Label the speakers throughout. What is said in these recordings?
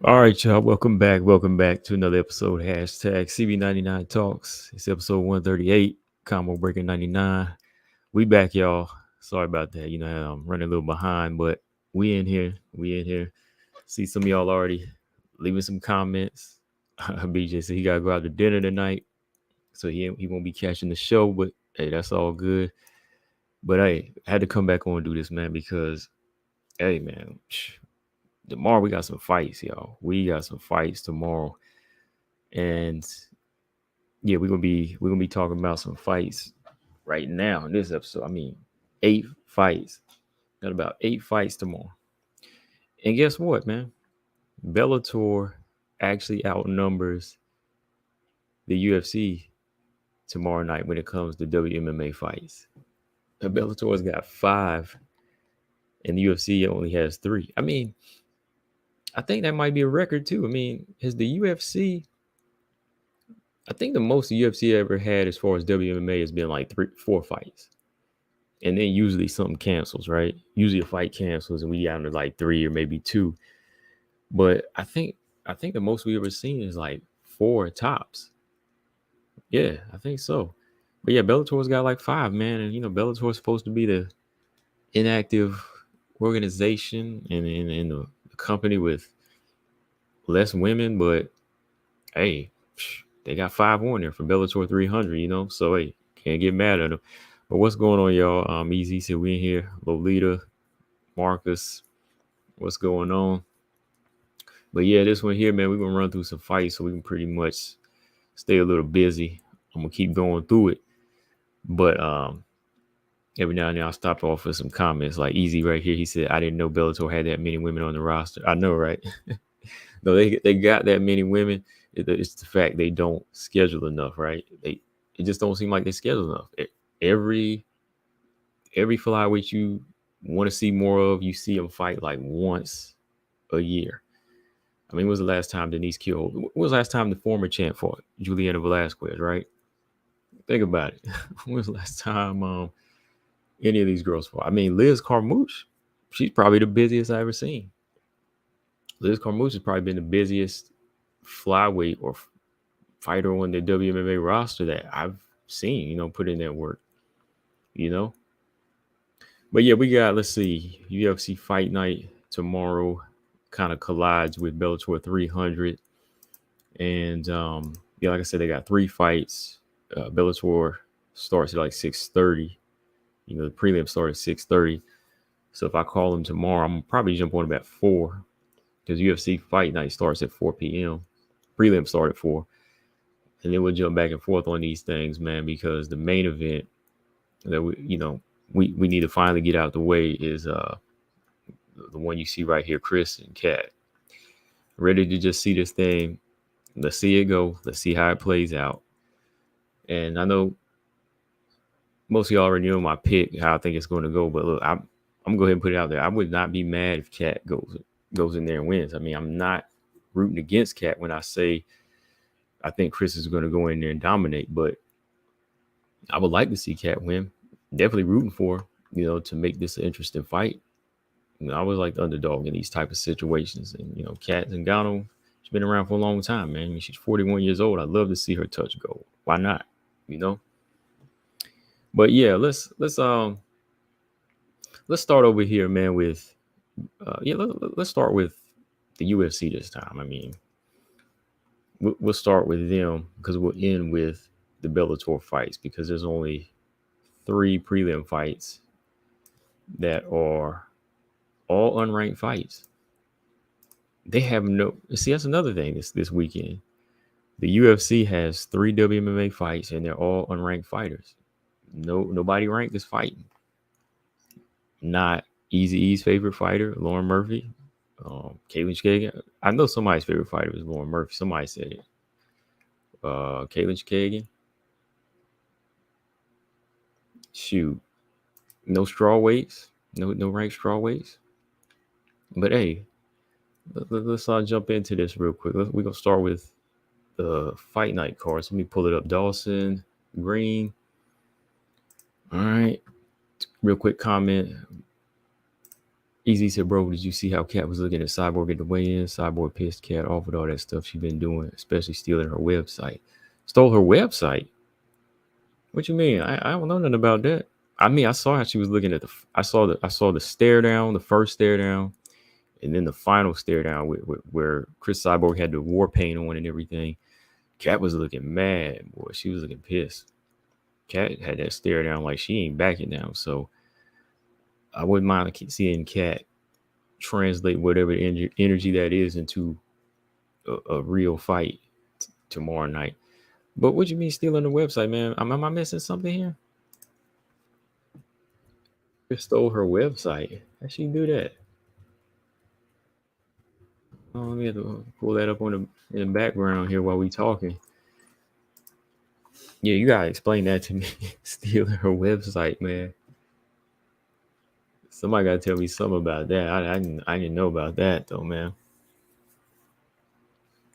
Speaker 1: All right, y'all. Welcome back. Welcome back to another episode. Hashtag CB99 Talks. It's episode 138. Combo Breaker 99. We back, y'all. Sorry about that. I'm running a little behind, but we in here. We in here. See some of y'all already leaving some comments. BJ said he got to go out to dinner tonight, so he won't be catching the show, but hey, that's all good. But hey, I had to come back on and do this, man, because hey, man, tomorrow we got some fights, y'all. We got some fights tomorrow. And yeah, we're gonna be talking about some fights right now in this episode. I mean, 8 fights. Got about 8 fights tomorrow. And guess what, man? Bellator actually outnumbers the UFC tomorrow night when it comes to WMMA fights. Bellator's got 5, and the UFC only has 3. I mean, I think that might be a record too. I mean, has the UFC? I think the most the UFC ever had as far as WMMA has been like 4 fights. And then usually something cancels, right? Usually a fight cancels and we down to like 3 or maybe 2. But I think the most we ever seen is like 4 tops. Yeah, I think so. But yeah, Bellator's got like 5, man. And Bellator's supposed to be the inactive organization and in the company with less women, but hey, they got 5 on there for Bellator 300, so hey, can't get mad at them. But what's going on, y'all? Easy said we in here. Lolita, Marcus, what's going on? But yeah, this one here, man, we're gonna run through some fights so we can pretty much stay a little busy. I'm gonna keep going through it. But every now and then I'll stop off with some comments. Like Easy right here, he said, I didn't know Bellator had that many women on the roster. I know, right? No, they got that many women. It's the fact they don't schedule enough, right? It just don't seem like they schedule enough. Every flyweight you want to see more of, you see them fight like once a year. I mean, when was the last time Denise killed? When was the last time the former champ fought? Juliana Velasquez, right? Think about it. When was the last time any of these girls fought? I mean, Liz Carmouche, she's probably the busiest I ever seen. Liz Carmouche has probably been the busiest flyweight or fighter on the WMMA roster that I've seen, put in that work, you know? But yeah, we got, let's see, UFC Fight Night tomorrow kind of collides with Bellator 300. And yeah, like I said, they got 3 fights. Bellator starts at like 6:30. The prelim starts at 6:30. So if I call them tomorrow, I'm probably jump on about 4 because UFC Fight Night starts at 4 p.m. Prelim start at 4. And then we'll jump back and forth on these things, man, because the main event that we need to finally get out the way is the one you see right here, Cris and Cat. Ready to just see this thing. Let's see it go. Let's see how it plays out. And I know most of y'all already know my pick, how I think it's going to go. But look, I'm going to go ahead and put it out there. I would not be mad if Cat goes in there and wins. I mean, I'm not rooting against Cat when I say I think Cris is going to go in there and dominate. But I would like to see Cat win. Definitely rooting for, to make this an interesting fight. I always like the underdog in these type of situations. And, Cat Zingano, she's been around for a long time, man. I mean, she's 41 years old. I'd love to see her touch gold. Why not? But yeah, let's start over here, man, with let's start with the UFC this time. I mean, we'll start with them because we'll end with the Bellator fights because there's only 3 prelim fights that are all unranked fights. They have that's another thing this weekend. The UFC has 3 WMMA fights and they're all unranked fighters. Nobody ranked is fighting. Not Eazy-E's favorite fighter, Lauren Murphy. Caitlin Chikagan. I know somebody's favorite fighter was Lauren Murphy. Somebody said it. Caitlin Chikagan. Shoot. No straw weights. No ranked straw weights. But hey, let's jump into this real quick. We're going to start with the Fight Night cards. Let me pull it up. Dawson Green. All right. Real quick comment. Easy said, bro, did you see how Cat was looking at Cyborg at the weigh-in? Cyborg pissed Cat off with all that stuff she been doing, especially stealing her website. Stole her website? What you mean? I don't know nothing about that. I mean, I saw how she was looking at I saw the stare down, the first stare down, and then the final stare down where Cris Cyborg had the war paint on and everything. Cat was looking mad, boy. She was looking pissed. Cat had that stare down like she ain't backing down. So I wouldn't mind seeing Cat translate whatever energy that is into a real fight tomorrow night. But what you mean stealing the website, man? Am I missing something here? Just stole her website. How she do that? Oh, let me have to pull that up on in the background here while we talking. Yeah, you gotta explain that to me. Stealing her website, man. Somebody gotta tell me something about that. I didn't know about that though, man.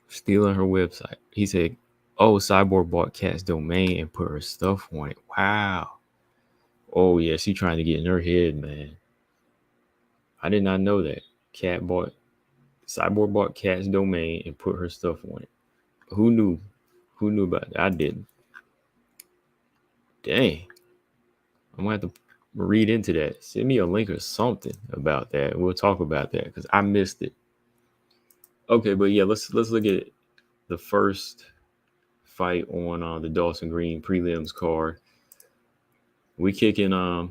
Speaker 1: Stealing her website. He said, "Oh, Cyborg bought Cat's domain and put her stuff on it." Wow. Oh yeah, she trying to get in her head, man. I did not know that. Cyborg bought Cat's domain and put her stuff on it. Who knew? Who knew about that? I didn't. Dang. I'm gonna have to read into that. Send me a link or something about that. We'll talk about that because I missed it. Okay, but yeah, let's look at the first fight on the Dawson Green prelims card. We kicking off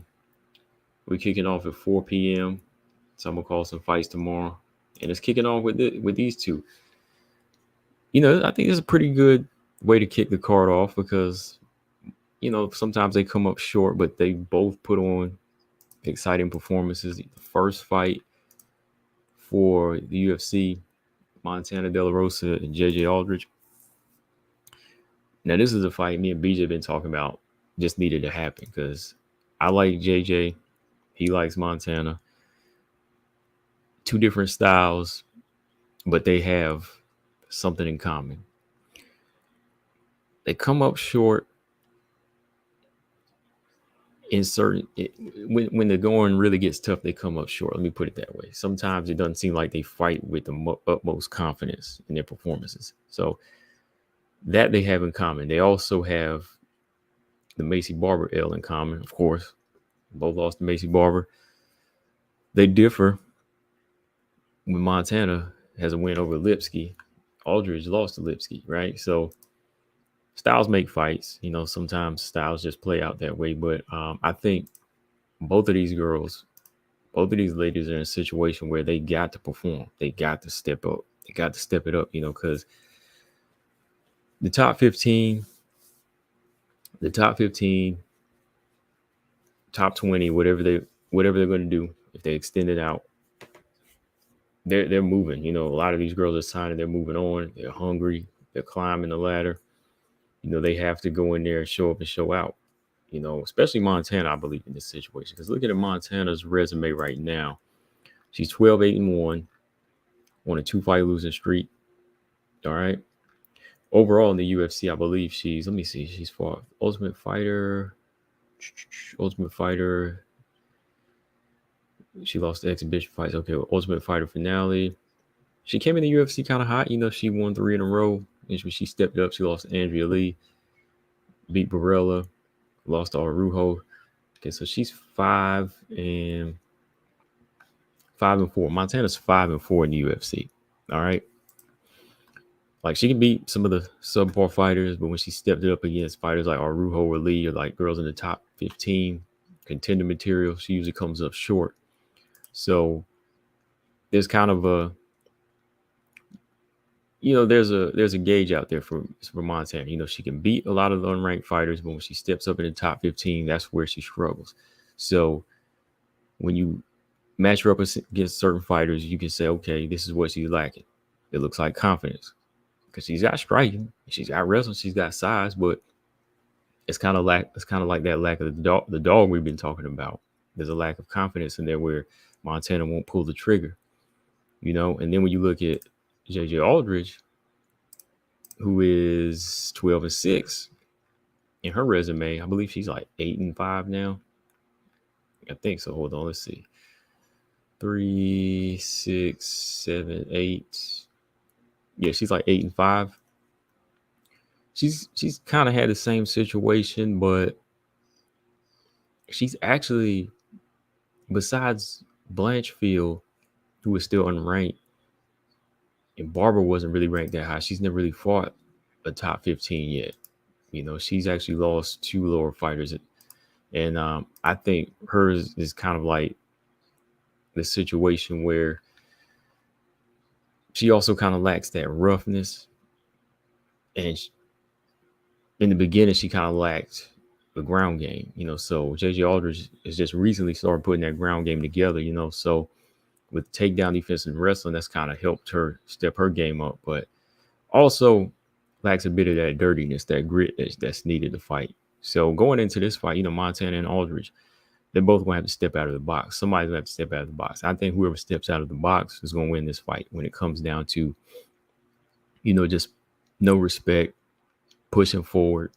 Speaker 1: at 4 p.m. So I'm gonna call some fights tomorrow, and it's kicking off with these two. You know, I think it's a pretty good way to kick the card off because you know sometimes they come up short, but they both put on exciting performances. The first fight for the UFC, Montana De La Rosa and JJ Aldrich. Now, this is a fight me and BJ have been talking about. Just needed to happen because I like JJ. He likes Montana. Two different styles, but they have something in common. They come up short in certain when the going really gets tough, they come up short. Let me put it that way. Sometimes it doesn't seem like they fight with the utmost confidence in their performances. So that they have in common. They also have the Macy Barber L in common, of course. Both lost to Macy Barber. They differ when Montana has a win over Lipsky. Aldrich lost to Lipsky, right? So styles make fights. You know, sometimes styles just play out that way. But I think both of these ladies are in a situation where they got to perform. They got to step up. They got to step it up, you know, because the top 15, top 20, whatever they're going to do, if they extend it out, they're moving. You know, a lot of these girls are signing. They're moving on. They're hungry. They're climbing the ladder. You know, they have to go in there and show up and show out. You know, especially Montana, I believe, in this situation. Because looking at Montana's resume right now, she's 12-8-1 on a 2-fight losing streak. All right. Overall in the UFC, I believe she's fought Ultimate Fighter. She lost the exhibition fights. Okay, Ultimate Fighter finale. She came in the UFC kind of hot. You know, she won 3 in a row. And when she stepped up, she lost to Andrea Lee, beat Barella, lost to Arujo. Okay, so she's 5-4. Montana's 5-4 in the UFC. All right. Like she can beat some of the subpar fighters, but when she stepped it up against fighters like Arujo or Lee or like girls in the top 15 contender material, she usually comes up short. So there's kind of a, you know, there's a gauge out there for Montana. You know, she can beat a lot of the unranked fighters, but when she steps up in the top 15, that's where she struggles. So when you match her up against certain fighters, you can say, okay, this is what she's lacking. It looks like confidence because she's got striking, she's got wrestling, she's got size, but it's kind of like that lack of the dog we've been talking about. There's a lack of confidence in there where Montana won't pull the trigger, you know. And then when you look at JJ Aldrich, who is 12-6 in her resume, I believe she's like 8-5 now. I think so. Hold on, let's see. 3, 6, 7, 8. Yeah, she's like 8-5. She's kind of had the same situation, but she's actually, besides Blanchfield, who is still unranked, and Barbara wasn't really ranked that high. She's never really fought a top 15 yet. You know, she's actually lost 2 lower fighters, and I think hers is kind of like the situation where she also kind of lacks that roughness, and in the beginning she kind of lacked the ground game. You know, so JJ Aldrich has just recently started putting that ground game together. You know, so with takedown defense and wrestling, that's kind of helped her step her game up, but also lacks a bit of that dirtiness, that grit that's needed to fight. So going into this fight, you know, Montana and Aldrich, they're both going to have to step out of the box. Somebody's going to have to step out of the box. I think whoever steps out of the box is going to win this fight when it comes down to, you know, just no respect, pushing forward,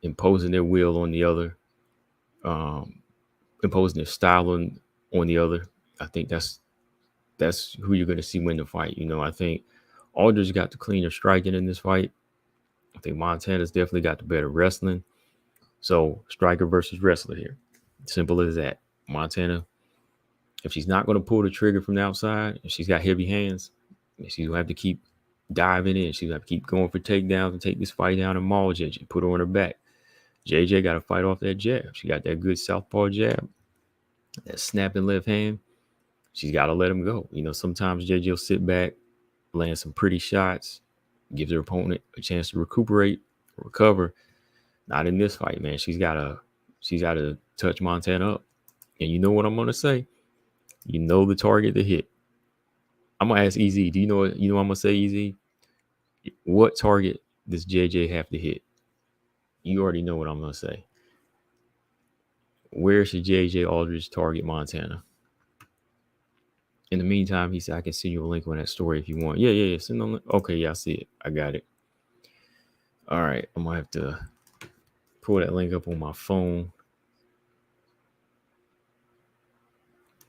Speaker 1: imposing their will on the other, imposing their style on the other. I think that's who you're going to see win the fight. You know, I think Aldrich got the cleaner striking in this fight. I think Montana's definitely got the better wrestling. So striker versus wrestler here. Simple as that. Montana, if she's not going to pull the trigger from the outside, if she's got heavy hands, she's going to have to keep diving in. She's going to have to keep going for takedowns and take this fight down and maul JJ, put her on her back. JJ got to fight off that jab. She got that good southpaw jab, that snapping left hand. She's got to let him go. You know, sometimes JJ will sit back, land some pretty shots, gives her opponent a chance to recuperate, recover. Not in this fight, man. She's got to touch Montana up. And you know what I'm gonna say? You know the target to hit. I'm gonna ask EZ. Do you know what I'm gonna say, EZ? What target does JJ have to hit? You already know what I'm gonna say. Where should JJ Aldrich target Montana? In the meantime, he said I can send you a link on that story if you want. Yeah. Send them. Okay, yeah, I see it. I got it. All right, I'm gonna have to pull that link up on my phone.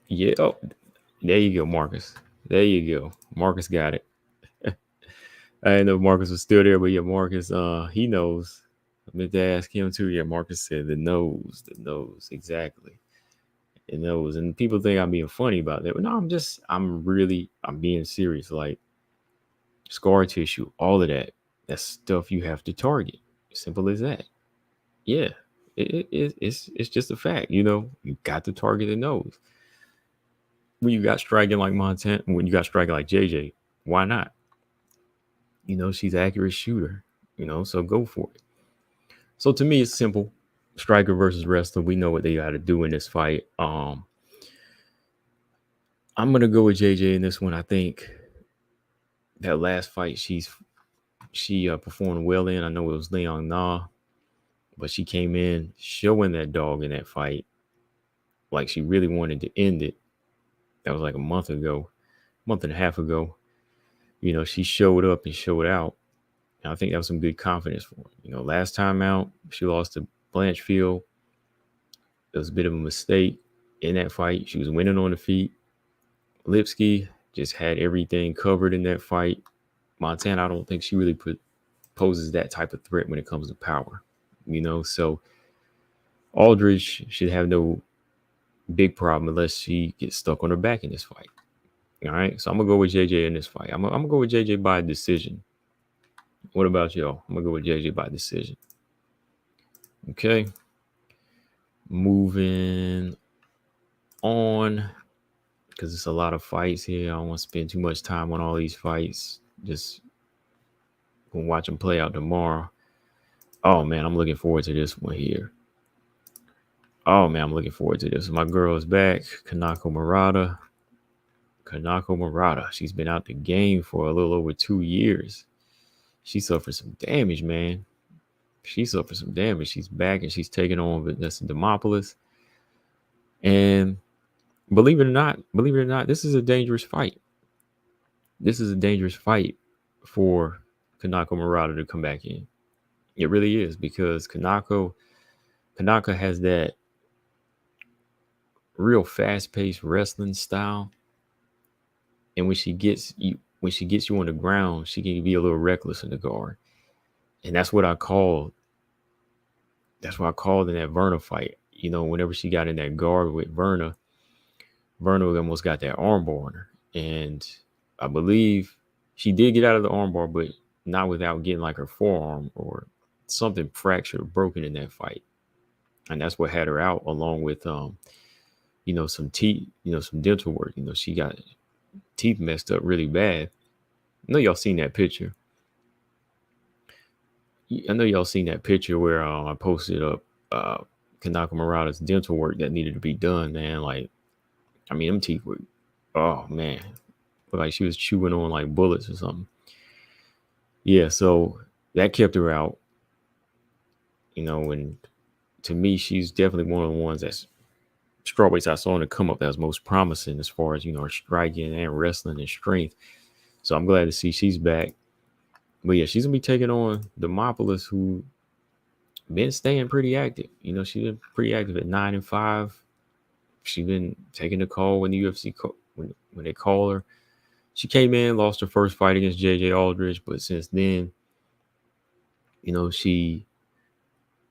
Speaker 1: Yeah. Oh, there you go, Marcus. There you go. Marcus got it. I didn't know Marcus was still there, but yeah, Marcus, he knows. I meant to ask him too. Yeah, Marcus said the nose, exactly. The nose. And people think I'm being funny about that. But no, I'm being serious. Like scar tissue, all of that. That's stuff you have to target. Simple as that. Yeah. It's just a fact. You know, you got to target the nose. When you got striking like Montana, when you got striking like JJ, why not? You know, she's an accurate shooter, you know, so go for it. So to me, it's simple. Striker versus wrestler. We know what they got to do in this fight. I'm going to go with JJ in this one. I think that last fight she performed well in. I know it was Leon Na, but she came in showing that dog in that fight like she really wanted to end it. That was like a month and a half ago. You know, she showed up and showed out. And I think that was some good confidence for her. You know, last time out, she lost to Blanchfield. It was a bit of a mistake in that fight. She was winning on the feet. Lipsky just had everything covered in that fight. Montana, I don't think she really poses that type of threat when it comes to power. You know, so Aldrich should have no big problem unless she gets stuck on her back in this fight. All right, so I'm gonna go with JJ in this fight. I'm gonna go with JJ by decision. What about y'all? I'm gonna go with JJ by decision. Okay, moving on because it's a lot of fights here. I don't want to spend too much time on all these fights. Just gonna watch them play out tomorrow. Oh man, I'm looking forward to this one here. Oh man, I'm looking forward to this. My girl is back, Kananko Murata. She's been out the game for a little over 2 years. She suffered some damage, man. She's back and she's taking on Vanessa Demopolous. And believe it or not, this is a dangerous fight. This is a dangerous fight for Kananko Murata to come back in. It really is, because Kananko has that real fast-paced wrestling style. And when she gets you on the ground, she can be a little reckless in the guard. And that's what I called. That's what I called in that Verna fight. Whenever she got in that guard with Verna almost got that armbar on her. And I believe she did get out of the armbar, but not without getting like her forearm or something fractured or broken in that fight. And that's what had her out, along with some teeth, some dental work. She got teeth messed up really bad. I know y'all seen that picture. Where I posted up Kananko Murata's dental work that needed to be done, man. Like, I mean, them teeth were, oh man, looked like she was chewing on like bullets or something. Yeah, so that kept her out. And to me, she's definitely one of the ones that's strawweights I saw in the come up that was most promising as far as, her striking and wrestling and strength. So I'm glad to see she's back. But yeah, she's gonna be taking on Demopolous, who been staying pretty active. She's been pretty active at 9-5. She's been taking the call when the UFC when they call her. She came in, lost her first fight against JJ Aldrich, but since then, she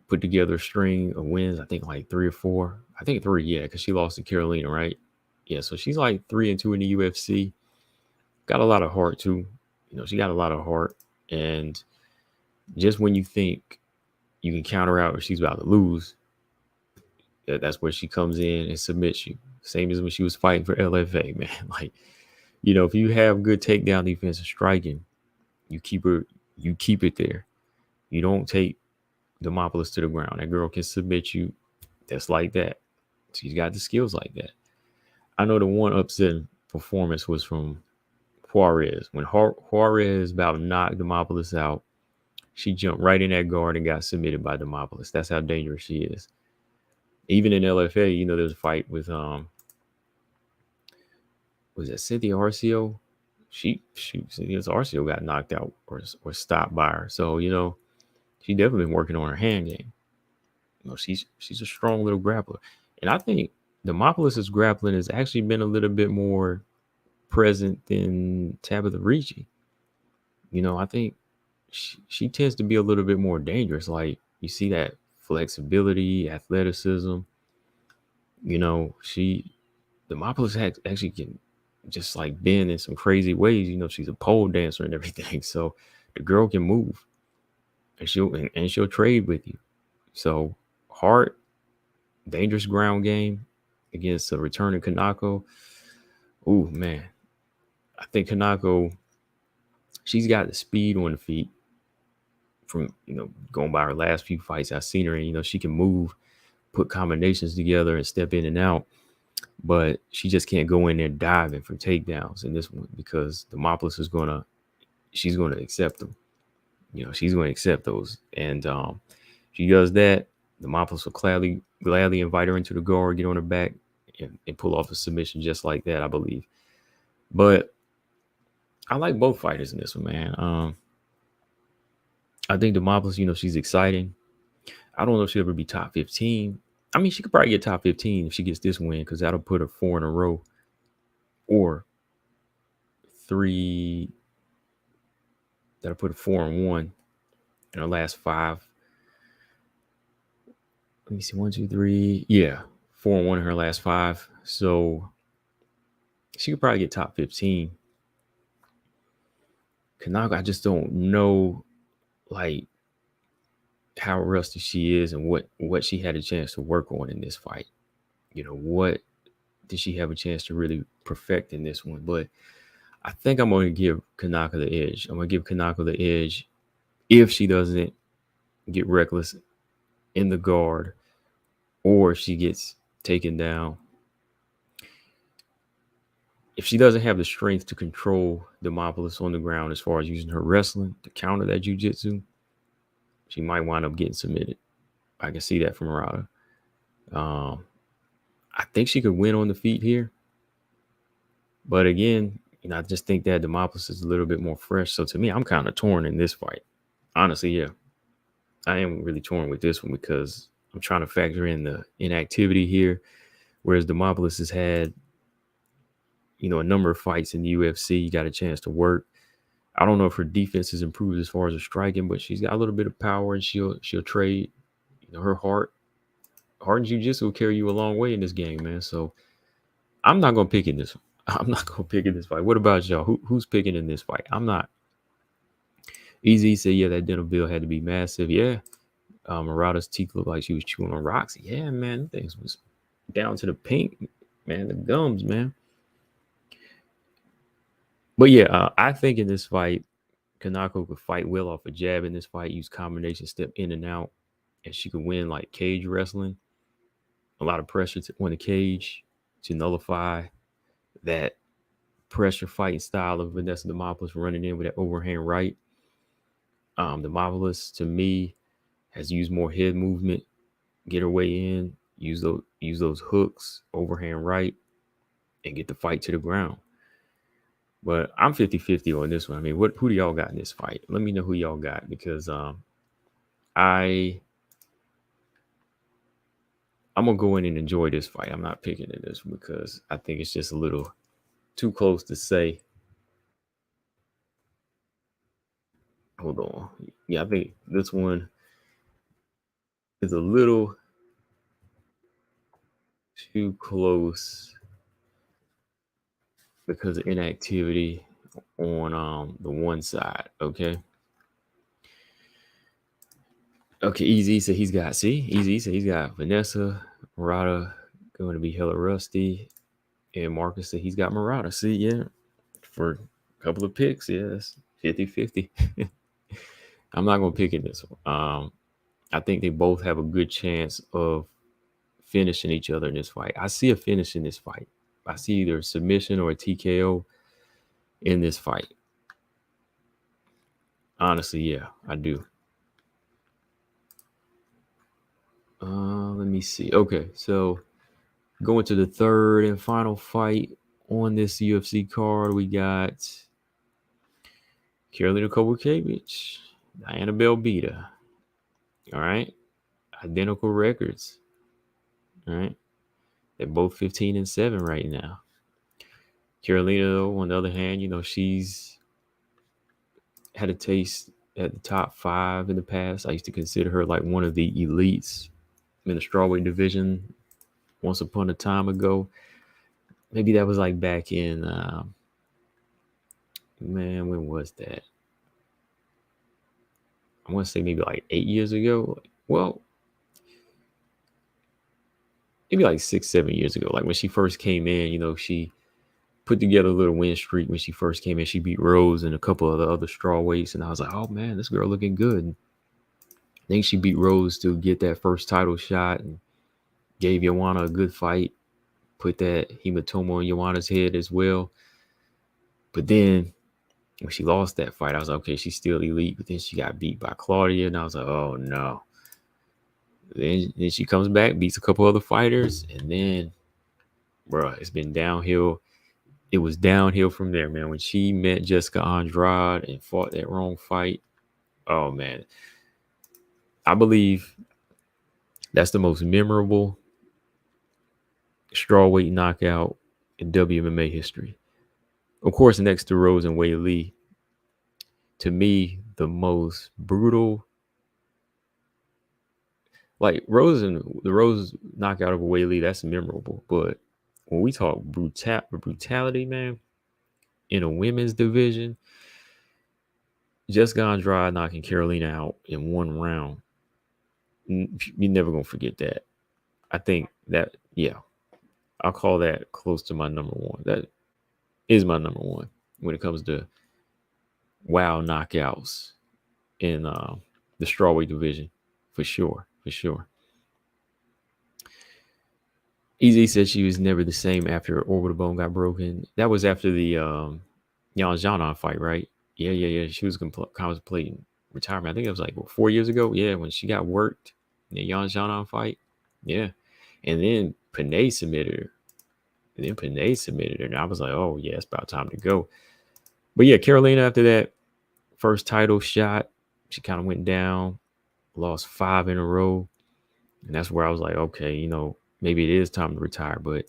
Speaker 1: put together a string of wins. I think like 3 or 4. I think 3, yeah, because she lost to Karolina, right? Yeah, so she's like 3-2 in the UFC. Got a lot of heart too. She got a lot of heart, and just when you think you can counter out or she's about to lose, that's where she comes in and submits you. Same as when she was fighting for LFA, man. Like, if you have good takedown defense and striking, you keep it there. You don't take Demopolous to the ground. That girl can submit you. That's like that. She's got the skills like that. I know the one upset performance was from Juarez. When Juarez about knocked Demopolous out, she jumped right in that guard and got submitted by Demopolous. That's how dangerous she is. Even in LFA, there's a fight with was that Cynthia Arcio? Cynthia Arcio got knocked out or stopped by her. So, she definitely been working on her hand game. She's a strong little grappler. And I think Demopolous' grappling has actually been a little bit more present than Tabitha Ricci. I think she tends to be a little bit more dangerous. Like, you see that flexibility, athleticism. Demopolous actually can just like bend in some crazy ways. She's a pole dancer and everything. So the girl can move, and she'll trade with you. So hard, dangerous ground game against a returning Kananko. Ooh, man. I think Kananko, she's got the speed on the feet from, going by her last few fights. I've seen her, and, she can move, put combinations together and step in and out. But she just can't go in there diving for takedowns in this one, because Demopolous she's going to accept them. She's going to accept those. And she does that. Demopolous will gladly invite her into the guard, get on her back, and pull off a submission just like that, I believe. But I like both fighters in this one, man. I think Demopolous, she's exciting. I don't know if she'll ever be top 15. I mean, she could probably get top 15 if she gets this win, because that'll put her 4 in a row, or 3. That'll put her 4-1 in her last 5. Let me see, 1, 2, 3. Yeah, 4-1 in her last 5. So she could probably get top 15. Kananko, I just don't know, like, how rusty she is and what she had a chance to work on in this fight. What did she have a chance to really perfect in this one? But I think I'm going to give Kananko the edge. I'm going to give Kananko the edge if she doesn't get reckless in the guard, or if she gets taken down. If she doesn't have the strength to control Demopolous on the ground as far as using her wrestling to counter that jiu-jitsu, she might wind up getting submitted. I can see that from Murata. I think she could win on the feet here. But again, I just think that Demopolous is a little bit more fresh. So to me, I'm kind of torn in this fight. Honestly, yeah. I am really torn with this one, because I'm trying to factor in the inactivity here Whereas Demopolous has had, a number of fights in the UFC, got a chance to work. I don't know if her defense has improved as far as her striking, but she's got a little bit of power, and she'll trade, her heart and jiu-jitsu will carry you a long way in this game, man. So I'm not gonna pick in this. I'm not gonna pick in this fight. What about y'all? Who's picking in this fight? I'm not. Easy said, yeah, that dental bill had to be massive. Yeah. Murata's teeth looked like she was chewing on rocks. Yeah, man, things was down to the pink, man, the gums, man. But yeah, I think in this fight, Kananko could fight well off a jab in this fight, use combination step in and out, and she could win like cage wrestling. A lot of pressure on the cage to nullify that pressure fighting style of Vanessa Demopolous running in with that overhand right. Demopolous, to me, has used more head movement, get her way in, use those hooks, overhand right, and get the fight to the ground. But I'm 50-50 on this one. I mean, who do y'all got in this fight? Let me know who y'all got, because I'm gonna go in and enjoy this fight. I'm not picking in this because I think it's just a little too close to say. Hold on. Yeah, I think this one is a little too close because of inactivity on the one side. Okay, Easy said he's got Vanessa, Murata going to be hella rusty, and Marcus said he's got Murata. See, yeah, for a couple of picks, yeah, that's 50-50. I'm not gonna pick in this one. I think they both have a good chance of finishing each other in this fight. I see a finish in this fight. I see either a submission or a TKO in this fight. Honestly, yeah, I do. Let me see. Okay, so going to the third and final fight on this UFC card, we got Karolina Kowalkiewicz, Diana Belbita. All right, identical records. All right, they're both 15-7 right now. Karolina, though, on the other hand, she's had a taste at the top 5 in the past. I used to consider her like one of the elites in the strawweight division once upon a time ago. Maybe that was like back in, when was that? I want to say maybe like 8 years ago. Well, maybe like 6-7 years ago. Like when she first came in, she put together a little win streak when she first came in. She beat Rosa and a couple of the other strawweights, and I was like, oh man, this girl looking good. And I think she beat Rose to get that first title shot and gave Joane a good fight, put that hematoma on Joane's head as well. But then when she lost that fight, I was like, okay, she's still elite. But then she got beat by Claudia, and I was like, oh no. Then she comes back, beats a couple other fighters, and then, bro, it's been downhill. It was downhill from there, man. When she met Jessica Andrade and fought that wrong fight, oh man, I believe that's the most memorable strawweight knockout in WMMA history. Of course, next to Rose and Wei Li, to me, the most brutal. Like the Rose knockout of Wei Li, that's memorable. But when we talk brutality, man, in a women's division, Jessica Andrade knocking Karolina out in one round, you're never gonna forget that. I think that, yeah, I'll call that close to my number one. That is my number one when it comes to wow knockouts in the strawweight division, for sure. Easy said she was never the same after her orbital bone got broken. That was after the Jena fight, right? Yeah. She was contemplating retirement. I think it was like 4 years ago. Yeah, when she got worked in the Jena fight. Yeah, and then Panay submitted her. And I was like, oh yeah, it's about time to go. But yeah, Karolina, after that first title shot, she kind of went down, lost 5 in a row. And that's where I was like, okay, maybe it is time to retire. But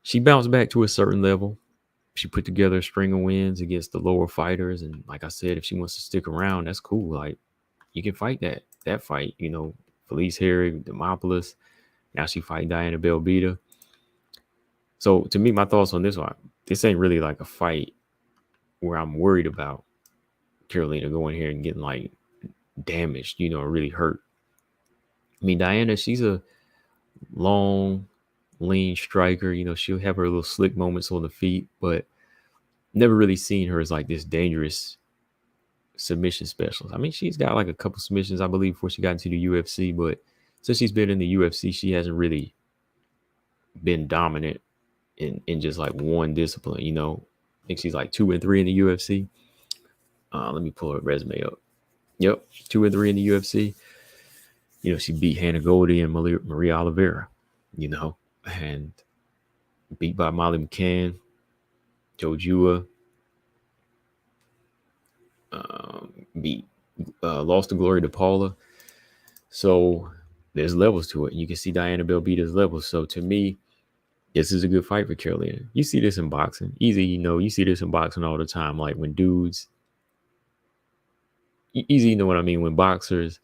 Speaker 1: she bounced back to a certain level. She put together a string of wins against the lower fighters. And like I said, if she wants to stick around, that's cool. Like, you can fight that fight, Felice Harry, Demopolous. Now she fight Diana Belbita. So to me, my thoughts on this one, this ain't really like a fight where I'm worried about Karolina going here and getting like damaged, or really hurt. I mean, Diana, she's a long, lean striker. She'll have her little slick moments on the feet, but never really seen her as like this dangerous submission specialist. I mean, she's got like a couple submissions, I believe, before she got into the UFC, but since she's been in the UFC, she hasn't really been dominant in just like one discipline. I think she's like 2-3 in the UFC. Let me pull her resume up. Yep, 2-3 in the UFC. She beat Hannah Goldie and Maria Oliveira, and beat by Molly McCann, Jojua, lost to Gloria DePaula. So there's levels to it. You can see Diana Belbita's levels. So to me, this is a good fight for Karolina. You see this in boxing. Easy, you see this in boxing all the time. Like when dudes, easy, you know what I mean? When boxers,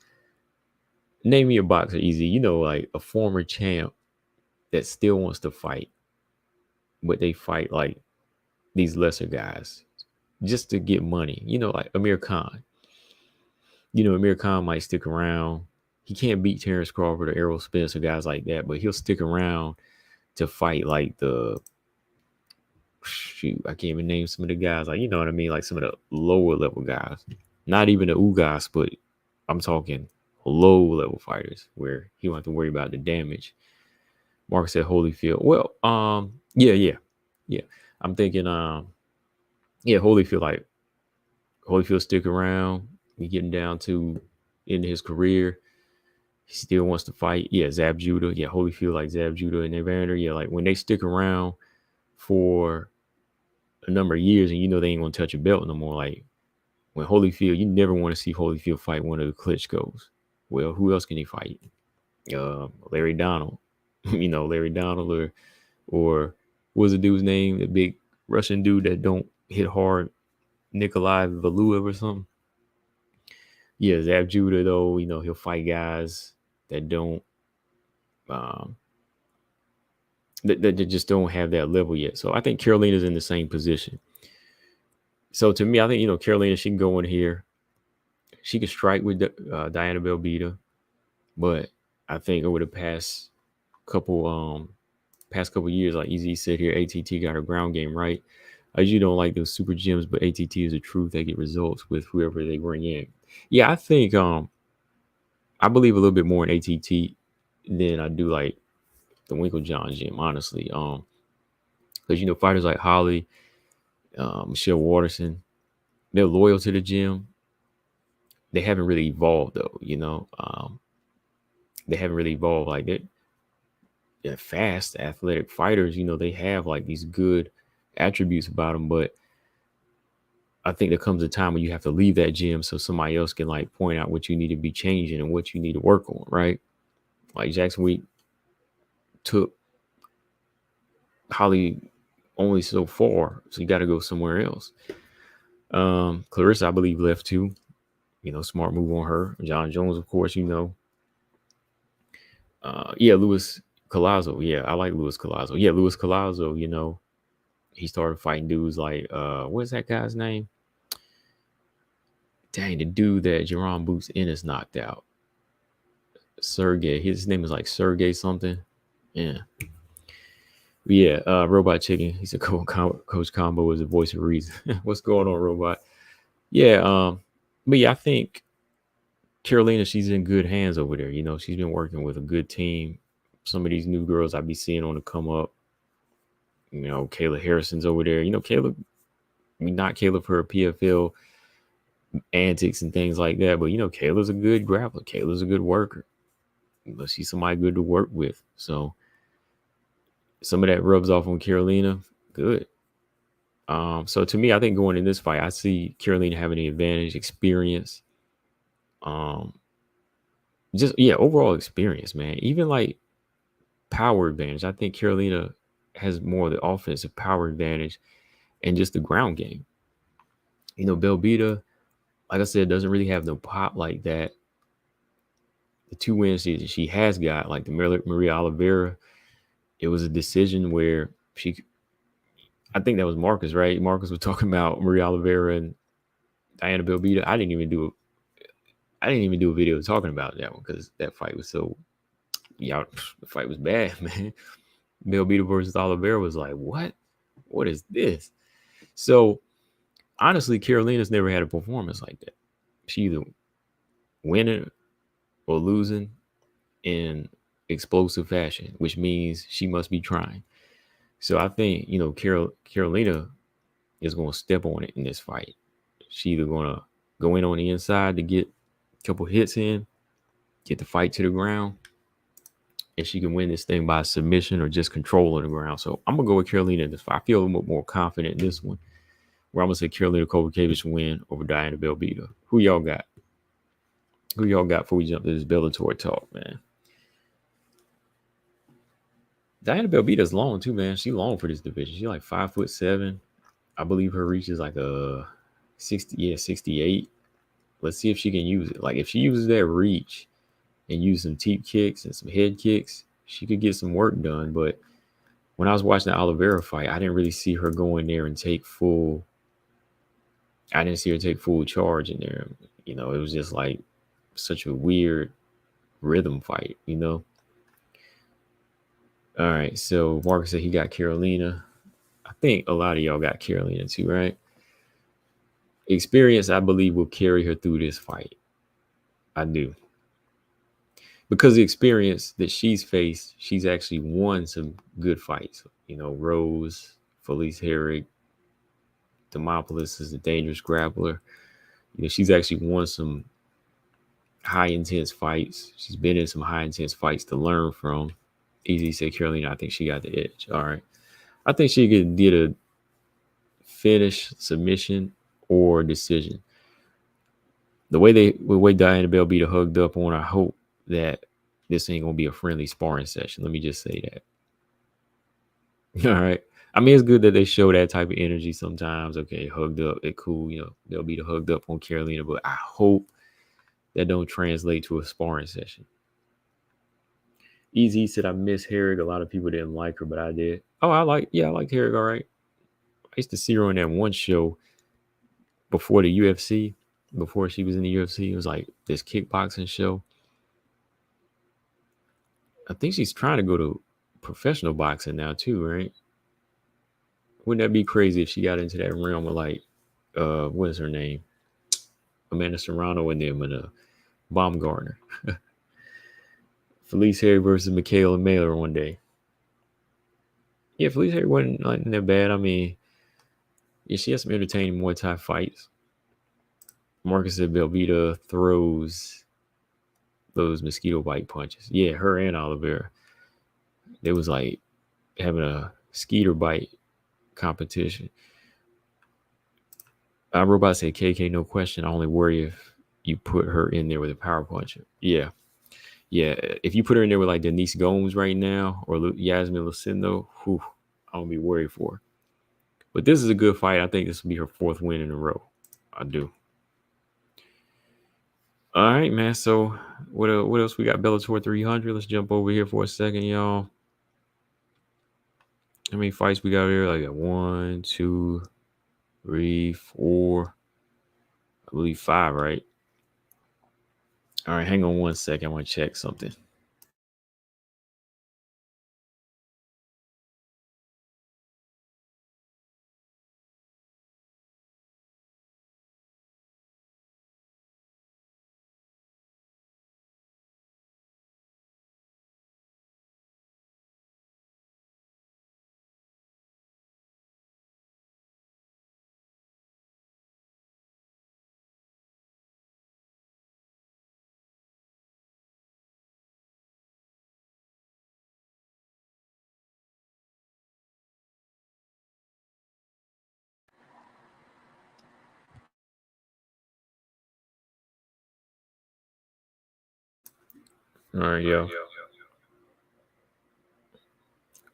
Speaker 1: name me a boxer, easy, like a former champ that still wants to fight, but they fight like these lesser guys just to get money. Like Amir Khan. Amir Khan might stick around. He can't beat Terrence Crawford or Errol Spence or guys like that, but he'll stick around to fight like I can't even name some of the guys. Like, you know what I mean? Like some of the lower level guys. Not even the Ugas, but I'm talking low level fighters where he won't have to worry about the damage. Mark said Holyfield. Well, yeah. I'm thinking, Holyfield stick around. We getting down to in his career. He still wants to fight. Yeah, Zab Judah. Yeah, Holyfield like Zab Judah and Evander. Yeah, like when they stick around for a number of years and they ain't gonna touch a belt no more. Like when Holyfield, you never want to see Holyfield fight one of the Klitschko's. Well, who else can he fight? Larry Donald. Larry Donald or what's the dude's name? The big Russian dude that don't hit hard, Nikolai Valuev or something. Yeah, Zab Judah though, he'll fight guys that don't that just don't have that level yet. So I think Karolina's in the same position. So to me, I think Karolina, she can go in here. She can strike with Diana Belbita, but I think over the past couple years, like Easy said here, ATT got her ground game right. I usually don't like those super gyms, but ATT is the truth. They get results with whoever they bring in. Yeah, I think I believe a little bit more in ATT than I do like the Winklejohn gym, honestly. Because fighters like Holly, Michelle Waterson, they're loyal to the gym. They haven't really evolved though, they haven't really evolved like that. They're fast, athletic fighters. They have like these good attributes about them, but I think there comes a time when you have to leave that gym so somebody else can like point out what you need to be changing and what you need to work on, right? Like Jackson Wheat took Holly only so far, so you got to go somewhere else. Clarissa, I believe, left too. Smart move on her. John Jones, of course, Louis Collazo. Yeah, I like Louis Collazo. Yeah, Louis Collazo, he started fighting dudes like, what's that guy's name? Dang, the dude that Jerome Boots Ennis knocked out. Sergey. His name is like Sergey something. Yeah. Yeah, Robot Chicken. He's a Coach Combo is the voice of reason. What's going on, Robot? Yeah, but yeah, I think Karolina, she's in good hands over there. She's been working with a good team. Some of these new girls I be seeing on the come up. Kayla Harrison's over there. Kayla, we not Kayla for her PFL antics and things like that, but Kayla's a good grappler. Kayla's a good worker. She's somebody good to work with. So some of that rubs off on Karolina. Good. So to me, I think going in this fight, I see Karolina having the advantage, experience. Overall experience, man. Even like power advantage. I think Karolina has more of the offensive power advantage and just the ground game. Belbita, like I said, doesn't really have no pop like that. The two wins she has got, like the Maria Oliveira, it was a decision where I think that was Marcus, right? Marcus was talking about Maria Oliveira and Diana Belbita. I didn't even do a video talking about that one because that fight was so, the fight was bad, man. Belbita versus Oliveira was like, what is this? So honestly, Karolina's never had a performance like that. She either winning or losing in explosive fashion, which means she must be trying. So I think, Karolina is going to step on it in this fight. She either going to go in on the inside to get a couple hits in, get the fight to the ground, and she can win this thing by submission or just control on the ground. So I'm going to go with Karolina in this fight. I feel a little more confident in this one, where I'm going to say Karolina Kowalkiewicz win over Diana Belbita. Who y'all got? Who y'all got before we jump to this Bellator talk, man? Diana Belbita's long too, man. She's long for this division. She's like 5'7". I believe her reach is like a 68. Let's see if she can use it. Like if she uses that reach and use some teep kicks and some head kicks, she could get some work done. But when I was watching the Oliveira fight, I didn't really see her go in there and take full. I didn't see her take full charge in there. It was just like such a weird rhythm fight, All right, so Marcus said he got Karolina. I think a lot of y'all got Karolina too, right? Experience, I believe, will carry her through this fight. I do. Because the experience that she's faced, she's actually won some good fights. Rose, Felice Herrig, Demopolous is a dangerous grappler. She's actually won some high intense fights. She's been in some high intense fights to learn from. Easy say Karolina, I think she got the edge. All right. I think she could get a finish, submission, or decision. The way Diana Belbita hugged up on, I hope that this ain't gonna be a friendly sparring session. Let me just say that. All right. I mean, it's good that they show that type of energy sometimes. Okay, hugged up, it cool. Belbita hugged up on Karolina, but I hope that don't translate to a sparring session. Easy said I miss Herrig. A lot of people didn't like her, but I did. Oh, I like Herrig. All right. I used to see her on that one show before the UFC, before she was in the UFC. It was like this kickboxing show. I think she's trying to go to professional boxing now too, right? Wouldn't that be crazy if she got into that realm with like, what is her name? Amanda Serrano and them and Baumgartner. Felice Herrig versus Michaela Mailer one day. Yeah, Felice Herrig wasn't like that bad. I mean, yeah, she has some entertaining Muay Thai fights. Marcus said Belbita throws those mosquito bite punches. Yeah, her and Oliveira. They was like having a skeeter bite competition. Robot said KK, no question. I only worry if you put her in there with a power puncher. Yeah. If you put her in there with like Denise Gomes right now or Yasmin Lucindo, I don't be worried for her. But this is a good fight. I think this will be her 4th win in a row. I do. All right, man. So what else we got? Bellator 300. Let's jump over here for a second, y'all. How many fights we got here? Like 1, 2, 3, 4. I believe 5, right? All right, hang on one second. I want to check something. All right, yo.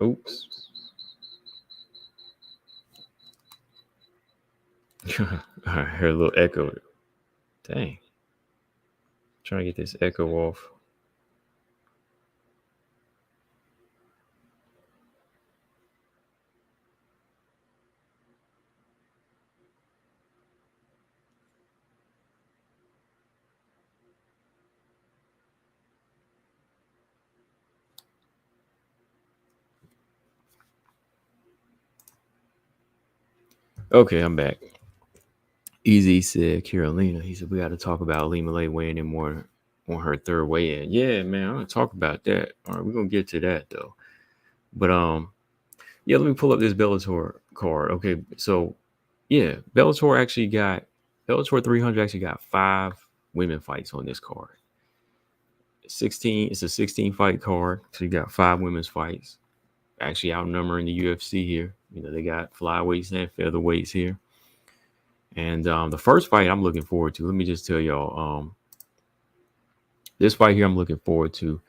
Speaker 1: Oops. I heard a little echo. Dang. Trying to get this echo off. Okay, I'm back. Easy said Karolina. He said we got to talk about Ilima-Lei weighing in more on her third weigh-in. Yeah, man, I'm gonna talk about that. All right, we're gonna get to that though. But yeah, let me pull up this Bellator card. Okay, so yeah, Bellator 300 actually got 5 women fights on this card. 16. It's a 16 fight card, so you got 5 women's fights. Actually outnumbering the UFC here. You know, they got flyweights and featherweights here. And the first fight I'm looking forward to, let me just tell y'all, this fight here I'm looking forward to.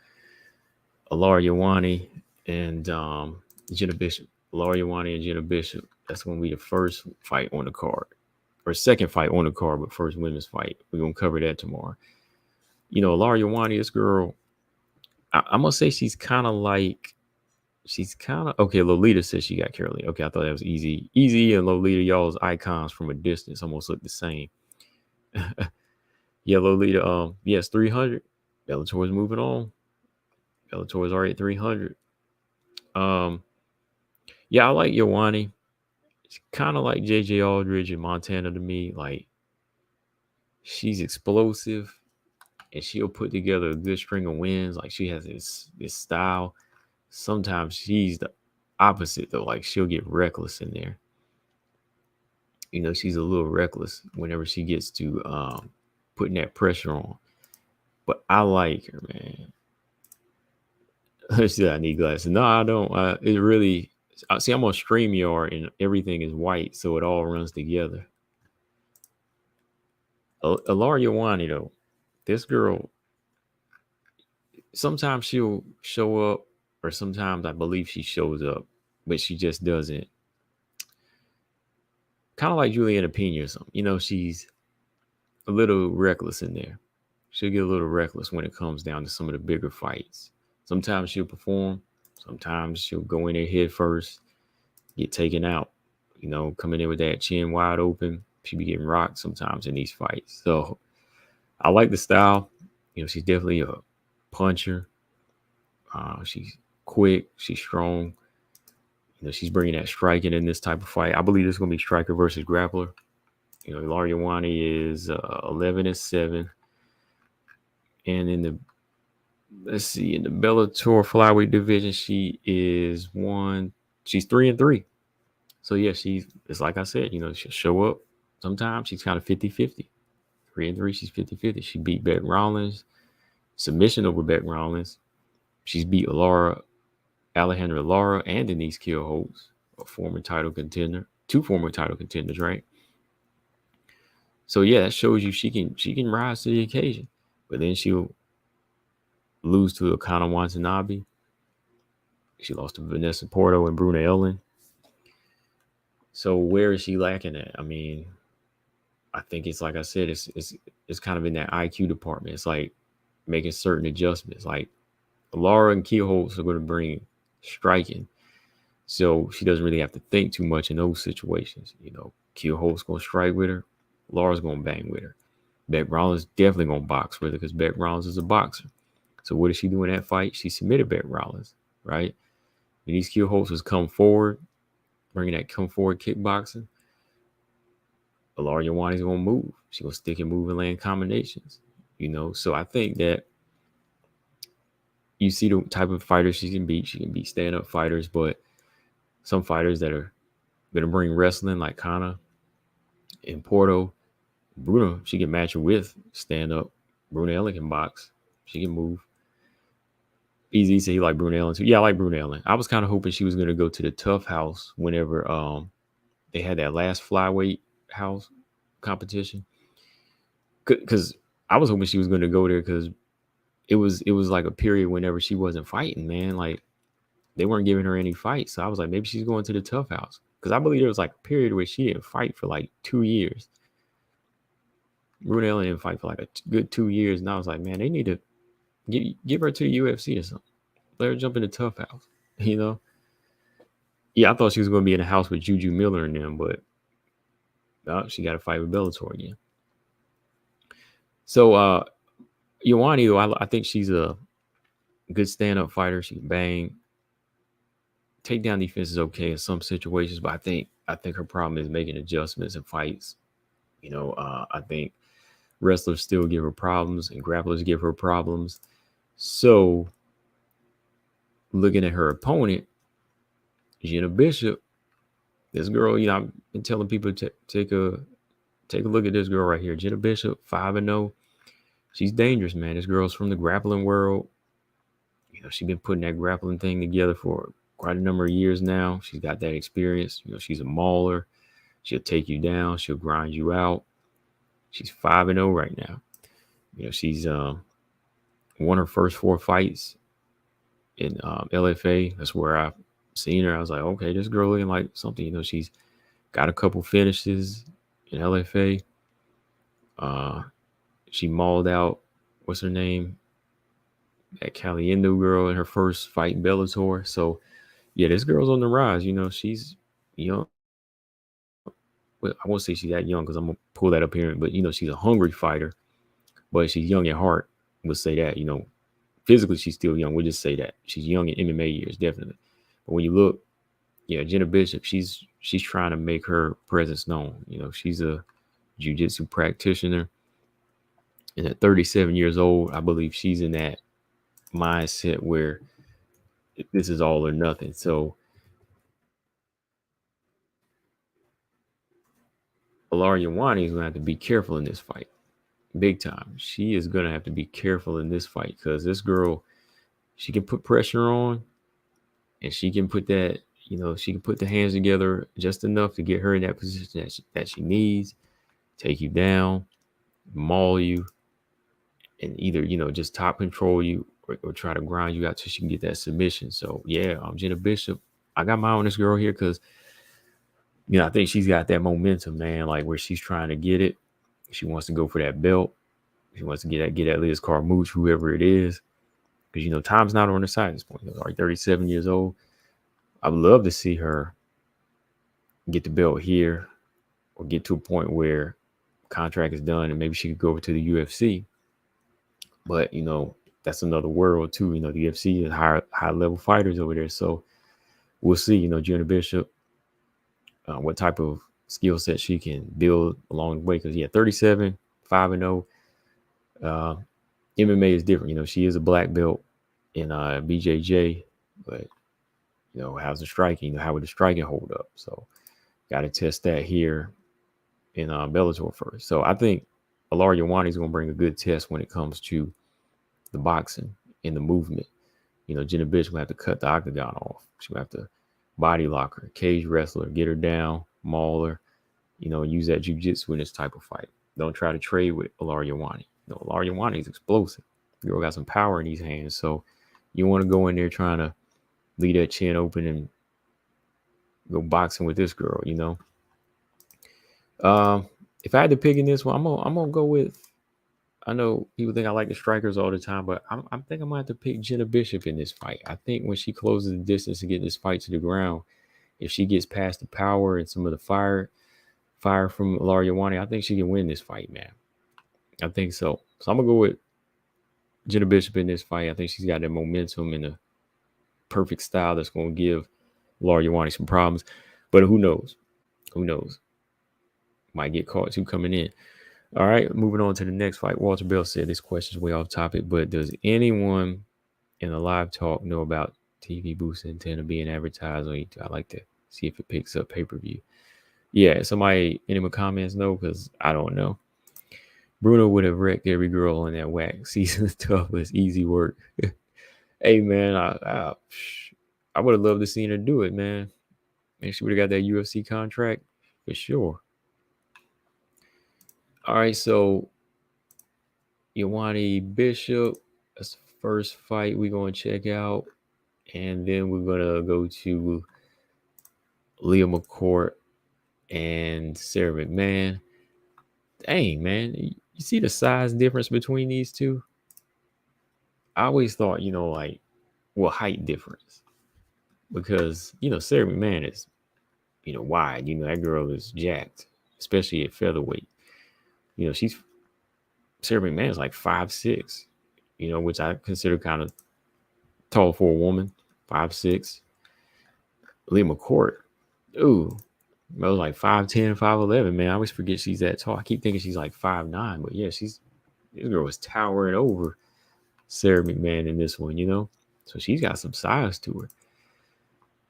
Speaker 1: Joane and Jena Bishop. Joane and Jena Bishop. That's going to be the first fight on the card. Or second fight on the card, but first women's fight. We're going to cover that tomorrow. You know, Joane, this girl, I'm going to say she's kind of, okay, Lolita says she got Carolina. Okay, I thought that was easy. Easy and Lolita, y'all's icons from a distance almost look the same. Yeah, Lolita, yes, 300. Bellator is moving on. Bellator is already at 300. Yeah, I like Joane. It's kind of like JJ Aldrich in Montana to me. Like, she's explosive and she'll put together a good string of wins. Like, she has this style. Sometimes she's the opposite though. Like, she'll get reckless in there. You know, she's a little reckless whenever she gets to putting that pressure on. But I like her, man. She said, I need glasses. No, I don't. It really. See, I'm on StreamYard and everything is white, so it all runs together. Joane, though, this girl, sometimes she'll show up, or sometimes I believe she shows up, but she just doesn't. Kind of like Juliana Pena or something. You know, she's a little reckless in there. She'll get a little reckless when it comes down to some of the bigger fights. Sometimes she'll perform. Sometimes she'll go in there head first, get taken out. You know, coming in with that chin wide open. She be getting rocked sometimes in these fights. So I like the style. You know, she's definitely a puncher. She's quick. She's strong. You know, she's bringing that striking in this type of fight. I believe it's going to be striker versus grappler. You know, Joane is 11-7. And in the Bellator flyweight division, she is she's 3-3. So yeah, it's like I said, you know, she'll show up. Sometimes she's kind of 50-50. 3-3, she's 50-50. She beat Beck Rollins, submission over Beck Rollins. She's beat Alejandra Ilara and Denise Kielholtz, a former title contender, 2 former title contenders, right? So yeah, that shows you she can rise to the occasion. But then she'll lose to Akana Watanabe. She lost to Vanessa Porto and Bruna Ellen. So where is she lacking at? I mean, I think it's like I said, it's kind of in that IQ department. It's like making certain adjustments. Like Ilara and Kielholtz are going to bring striking, so she doesn't really have to think too much in those situations. You know, Kielholtz going to strike with her, Lara's going to bang with her. Beck Rollins definitely going to box with her because Beck Rollins is a boxer. So what did she do in that fight? She submitted Beck Rollins, right? Denise Kielholtz was come forward, bringing that come forward kickboxing. Joane is going to move. She's going to stick and move and land combinations, you know? So I think that you see the type of fighters she can beat. She can beat stand-up fighters, but some fighters that are going to bring wrestling like Kana and Porto, Bruno, she can match her with stand-up. Bruna Ellen can box. She can move. Easy say he like Bruna Ellen too. Yeah, I like Bruna Ellen. I was kind of hoping she was going to go to the Tough House whenever they had that last flyweight house competition. Because I was hoping she was going to go there because it was like a period whenever she wasn't fighting, man. Like they weren't giving her any fights. So I was like, maybe she's going to the tough house. Because I believe there was like a period where she didn't fight for like 2 years. Brunel didn't fight for like a good 2 years. And I was like, man, they need to give her to the UFC or something. Let her jump in the tough house, you know? Yeah, I thought she was going to be in a house with Juju Miller and them, but she got to fight with Bellator again. So, Joane, though, I think she's a good stand-up fighter. She can bang. Takedown defense is okay in some situations, but I think her problem is making adjustments in fights. I think wrestlers still give her problems and grapplers give her problems. So, looking at her opponent, Jena Bishop, this girl, I've been telling people to take a look at this girl right here. Jena Bishop, 5-0. She's dangerous, man. This girl's from the grappling world. She's been putting that grappling thing together for quite a number of years now. She's got that experience. She's a mauler. She'll take you down. She'll grind you out. She's 5-0 right now. She's won her first 4 fights in LFA. That's where I've seen her. I was like, okay, this girl looking like something. She's got a couple finishes in LFA. She mauled out, what's her name? That Caliendo girl in her first fight in Bellator. So, yeah, this girl's on the rise. She's young. Well, I won't say she's that young because I'm going to pull that up here. But, she's a hungry fighter. But she's young at heart. We'll say that. Physically, she's still young. We'll just say that. She's young in MMA years, definitely. But when you look, Jena Bishop, she's trying to make her presence known. She's a jiu-jitsu practitioner. And at 37 years old, I believe she's in that mindset where this is all or nothing. So Ilara Joane is going to have to be careful in this fight. Big time. She is going to have to be careful in this fight because this girl, she can put pressure on and she can put that, she can put the hands together just enough to get her in that position that she needs, take you down, maul you, and either, just top control you or try to grind you out so she can get that submission. So, yeah, Jena Bishop, I got my eye on this girl here because, I think she's got that momentum, man, like where she's trying to get it. She wants to go for that belt. She wants to get at Liz Carmouche, whoever it is. Because, time's not on her side at this point. She's already 37 years old. I would love to see her get the belt here or get to a point where contract is done and maybe she could go over to the UFC. But, that's another world too. The UFC is high level fighters over there. So we'll see, Jena Bishop, what type of skill set she can build along the way. Because, 37, 5-0. MMA is different. She is a black belt in BJJ, but, how's the striking? How would the striking hold up? So got to test that here in Bellator first. So I think Ilara Joane is going to bring a good test when it comes to the boxing and the movement. Jena Bishop will have to cut the octagon off. She'll have to body lock her, cage wrestler, get her down, maul her, use that jiu-jitsu in this type of fight. Don't try to trade with Ilara Joane. Ilara Joane is explosive. The girl got some power in these hands. So you want to go in there trying to leave that chin open and go boxing with this girl, If I had to pick in this one, I'm gonna go with. I know people think I like the strikers all the time, but I think I'm gonna have to pick Jena Bishop in this fight. I think when she closes the distance to get this fight to the ground, if she gets past the power and some of the fire from Ilara Joane, I think she can win this fight, man. I think so. So I'm gonna go with Jena Bishop in this fight. I think she's got that momentum and a perfect style that's gonna give Ilara Joane some problems. But who knows? Who knows? Might get caught too coming in. All right, moving on to the next fight. Walter Bell said this question is way off topic, but does anyone in the live talk know about TV boost antenna being advertised on YouTube? I like to see if it picks up pay-per-view. Yeah, somebody in the comments know because I don't know. Bruno would have wrecked every girl on that whack. Season tough was easy work. Hey man, I would have loved to seen her do it, man. And she would have got that UFC contract for sure. All right, so Joane Bishop, that's the first fight we're going to check out. And then we're going to go to Leah McCourt and Sara McMann. Dang, man. You see the size difference between these two? I always thought, height difference. Because, Sara McMann is, wide. That girl is jacked, especially at featherweight. Sara McMann is like 5'6", which I consider kind of tall for a woman, 5'6". Leah McCourt, ooh, I was like 5'10", 5'11", man. I always forget she's that tall. I keep thinking she's like 5'9", but yeah, this girl was towering over Sara McMann in this one, So she's got some size to her.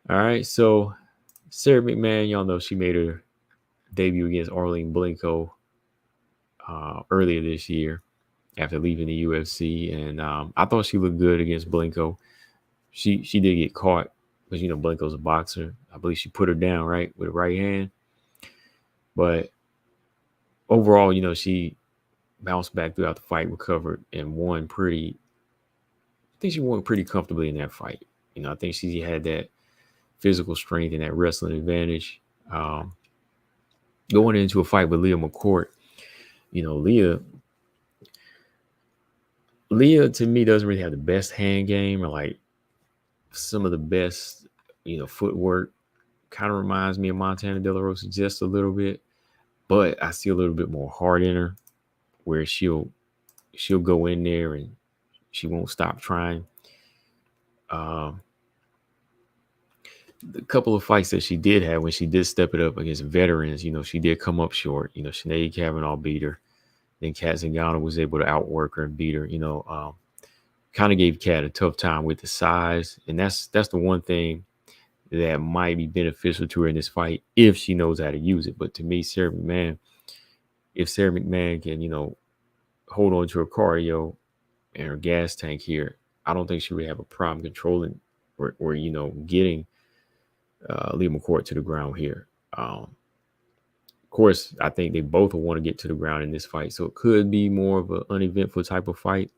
Speaker 1: All right, so Sara McMann, y'all know she made her debut against Arlene Blencowe earlier this year after leaving the UFC, and I thought she looked good against Blencowe. She did get caught because Blencowe's a boxer. I believe she put her down right with her right hand, but overall, she bounced back throughout the fight, recovered, and won pretty. I think she won pretty comfortably in that fight. I think she had that physical strength and that wrestling advantage. Going into a fight with Leah McCourt, Leah to me doesn't really have the best hand game or like some of the best, footwork. Kind of reminds me of Montana De La Rosa just a little bit, but I see a little bit more heart in her, where she'll go in there and she won't stop trying. The couple of fights that she did have when she did step it up against veterans, she did come up short. Sinead Kavanaugh beat her. Then Kat Zingano was able to outwork her and beat her. Kind of gave Kat a tough time with the size. And that's the one thing that might be beneficial to her in this fight if she knows how to use it. But to me, Sara McMann, if Sara McMann can, hold on to her cardio and her gas tank here, I don't think she would have a problem controlling or getting Leah McCourt to the ground here. Of course, I think they both will want to get to the ground in this fight. So it could be more of an uneventful type of fight.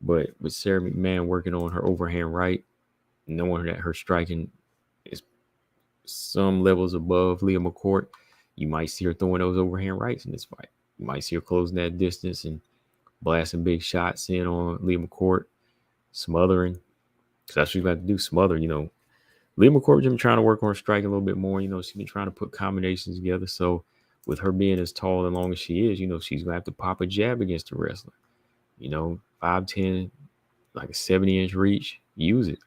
Speaker 1: But with Sara McMann working on her overhand right, knowing that her striking is some levels above Leah McCourt, you might see her throwing those overhand rights in this fight. You might see her closing that distance and blasting big shots in on Leah McCourt, smothering. Because that's what she's about to do, smother. Leah McCourt has been trying to work on her striking a little bit more. She's been trying to put combinations together. So with her being as tall and long as she is, she's going to have to pop a jab against the wrestler. 5'10", like a 70-inch reach, use it.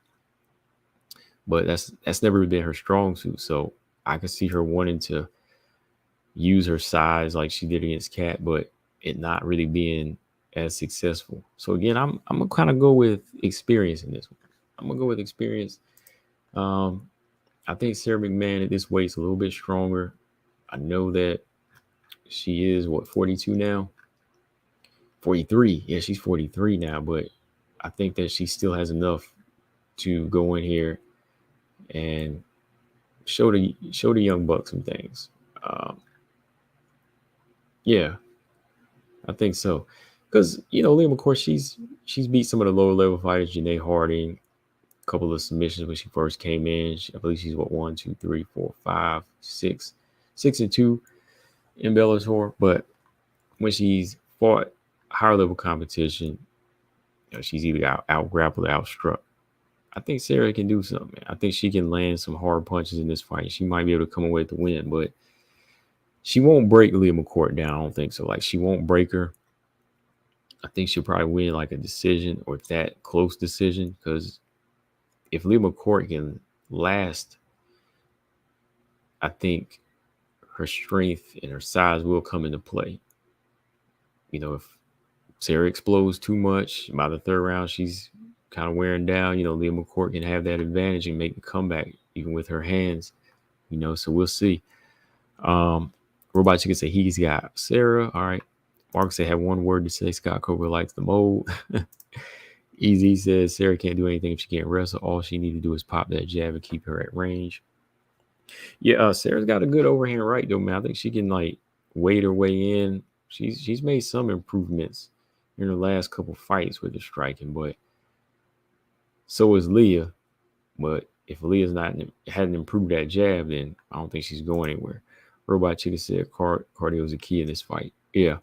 Speaker 1: But that's never been her strong suit. So I can see her wanting to use her size like she did against Kat, but it not really being as successful. So again, I'm going to kind of go with experience in this one. I'm going to go with experience. I think Sara McMann at this weight's a little bit stronger. I know that she is 42 now? 43. Yeah, she's 43 now, but I think that she still has enough to go in here and show the young bucks some things. Yeah, I think so. Because, Leah McCourt, she's beat some of the lower level fighters, Janae Harding, a couple of submissions when she first came in. I believe she's 1, 2, 3, 4, 5, 6, 6-2 in Bellator. But when she's fought higher level competition, she's either out grappled or out struck. I think Sara can do something, man. I think she can land some hard punches in this fight. She might be able to come away with the win, but she won't break Leah McCourt down. I don't think so. Like, she won't break her. I think she'll probably win like a decision or that close decision, because if Leah McCourt can last, I think her strength and her size will come into play. If Sara explodes too much by the third round, she's kind of wearing down. Leah McCourt can have that advantage and make a comeback even with her hands. So we'll see. Robot Chicken say he's got Sara. All right. Mark said, have one word to say. Scott Cobra likes the mold. Easy says Sara can't do anything if she can't wrestle. All she needs to do is pop that jab and keep her at range. Yeah, Sara's got a good overhand right though, man. I think she can wade her way in. She's made some improvements in her last couple fights with the striking, but so is Leah. But if Leah's hadn't improved that jab, then I don't think she's going anywhere. Robot Chicken said cardio is a key in this fight. Yeah.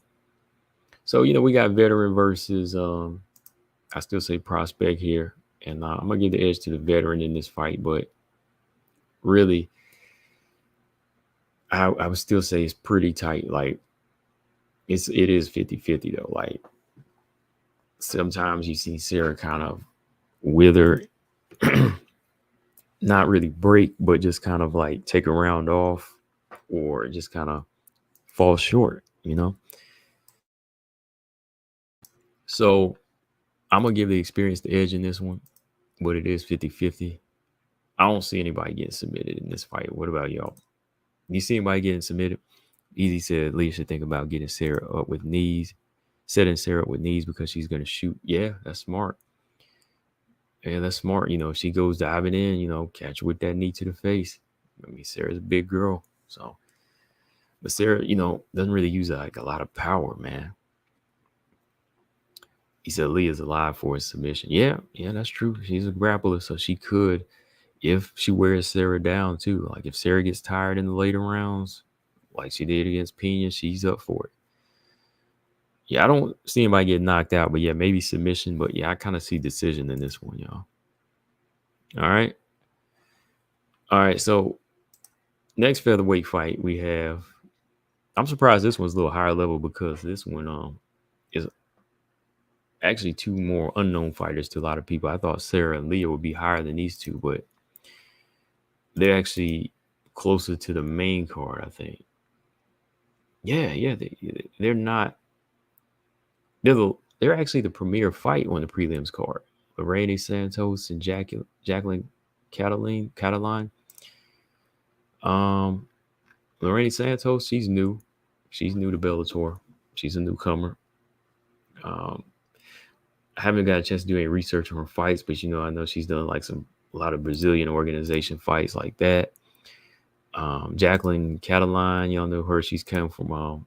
Speaker 1: So, we got veteran versus I still say prospect here. And I'm gonna give the edge to the veteran in this fight, but really I would still say it's pretty tight. Like it is 50-50 though. Like sometimes you see Sara kind of wither, not really break, but just kind of like take a round off or just kind of fall short, So I'm going to give the experience the edge in this one, but it is 50-50. I don't see anybody getting submitted in this fight. What about y'all? You see anybody getting submitted? Easy said Leah should think about getting Sara up with knees, setting Sara up with knees because she's going to shoot. Yeah, that's smart. Yeah, that's smart. If she goes diving in, catch her with that knee to the face. I mean, Sara's a big girl. So, but Sara, doesn't really use like a lot of power, man. He said Leah's alive for his submission. Yeah, that's true. She's a grappler, so she could, if she wears Sara down too. Like if Sara gets tired in the later rounds, like she did against Pena, she's up for it. Yeah, I don't see anybody get knocked out, but yeah, maybe submission. But yeah, I kind of see decision in this one, y'all. All right. So next featherweight fight we have. I'm surprised this one's a little higher level because this one is actually two more unknown fighters to a lot of people. I thought Sara and Leah would be higher than these two, but they're actually closer to the main card, I think. Yeah, they're not. They're actually the premier fight on the prelims card. Lorrany Santos and Cataline. Lorrany Santos, she's new. She's new to Bellator. She's a newcomer. I haven't got a chance to do any research on her fights, but I know she's done like a lot of Brazilian organization fights like that. Jacqueline Cataline, y'all know her. She's come from not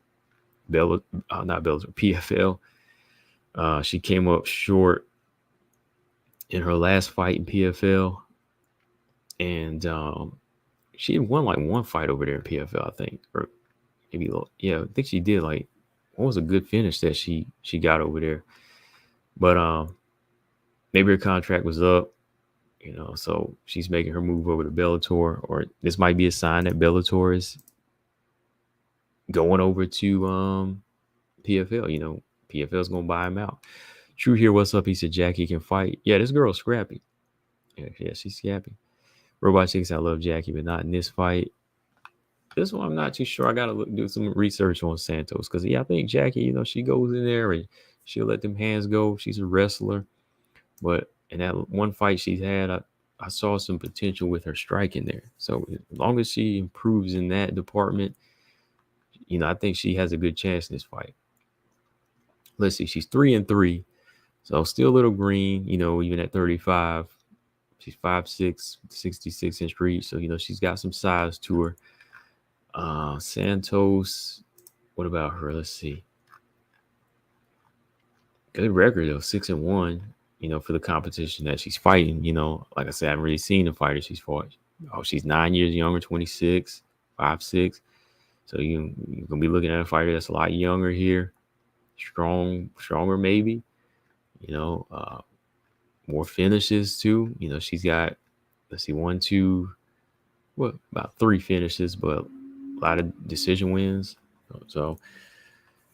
Speaker 1: Bellator, PFL. She came up short in her last fight in PFL, and she had won like one fight over there in PFL, I think, or maybe I think she did. Like, what was a good finish that she got over there? But maybe her contract was up, so she's making her move over to Bellator, or this might be a sign that Bellator is going over to PFL. PFL's gonna buy him out. True here, what's up? He said Jackie can fight. Yeah, this girl's scrappy. Yeah, she's scrappy. Robot Chicks, I love Jackie, but not in this fight. This one, I'm not too sure. I gotta do some research on Santos because I think Jackie, she goes in there and she'll let them hands go. She's a wrestler, but in that one fight she's had, I saw some potential with her striking there. So as long as she improves in that department, I think she has a good chance in this fight. Let's see, she's 3-3, so still a little green. Even at 35, she's 5'6", 66-inch reach. So she's got some size to her. Santos, what about her? Let's see. Good record though, 6-1. For the competition that she's fighting. Like I said, I haven't really seen the fighter she's fought. Oh, she's 9 years younger, 26, 5'6". So you're gonna be looking at a fighter that's a lot younger here, stronger maybe. More finishes too. She's got, let's see, 1, 2, about 3 finishes, but a lot of decision wins. So,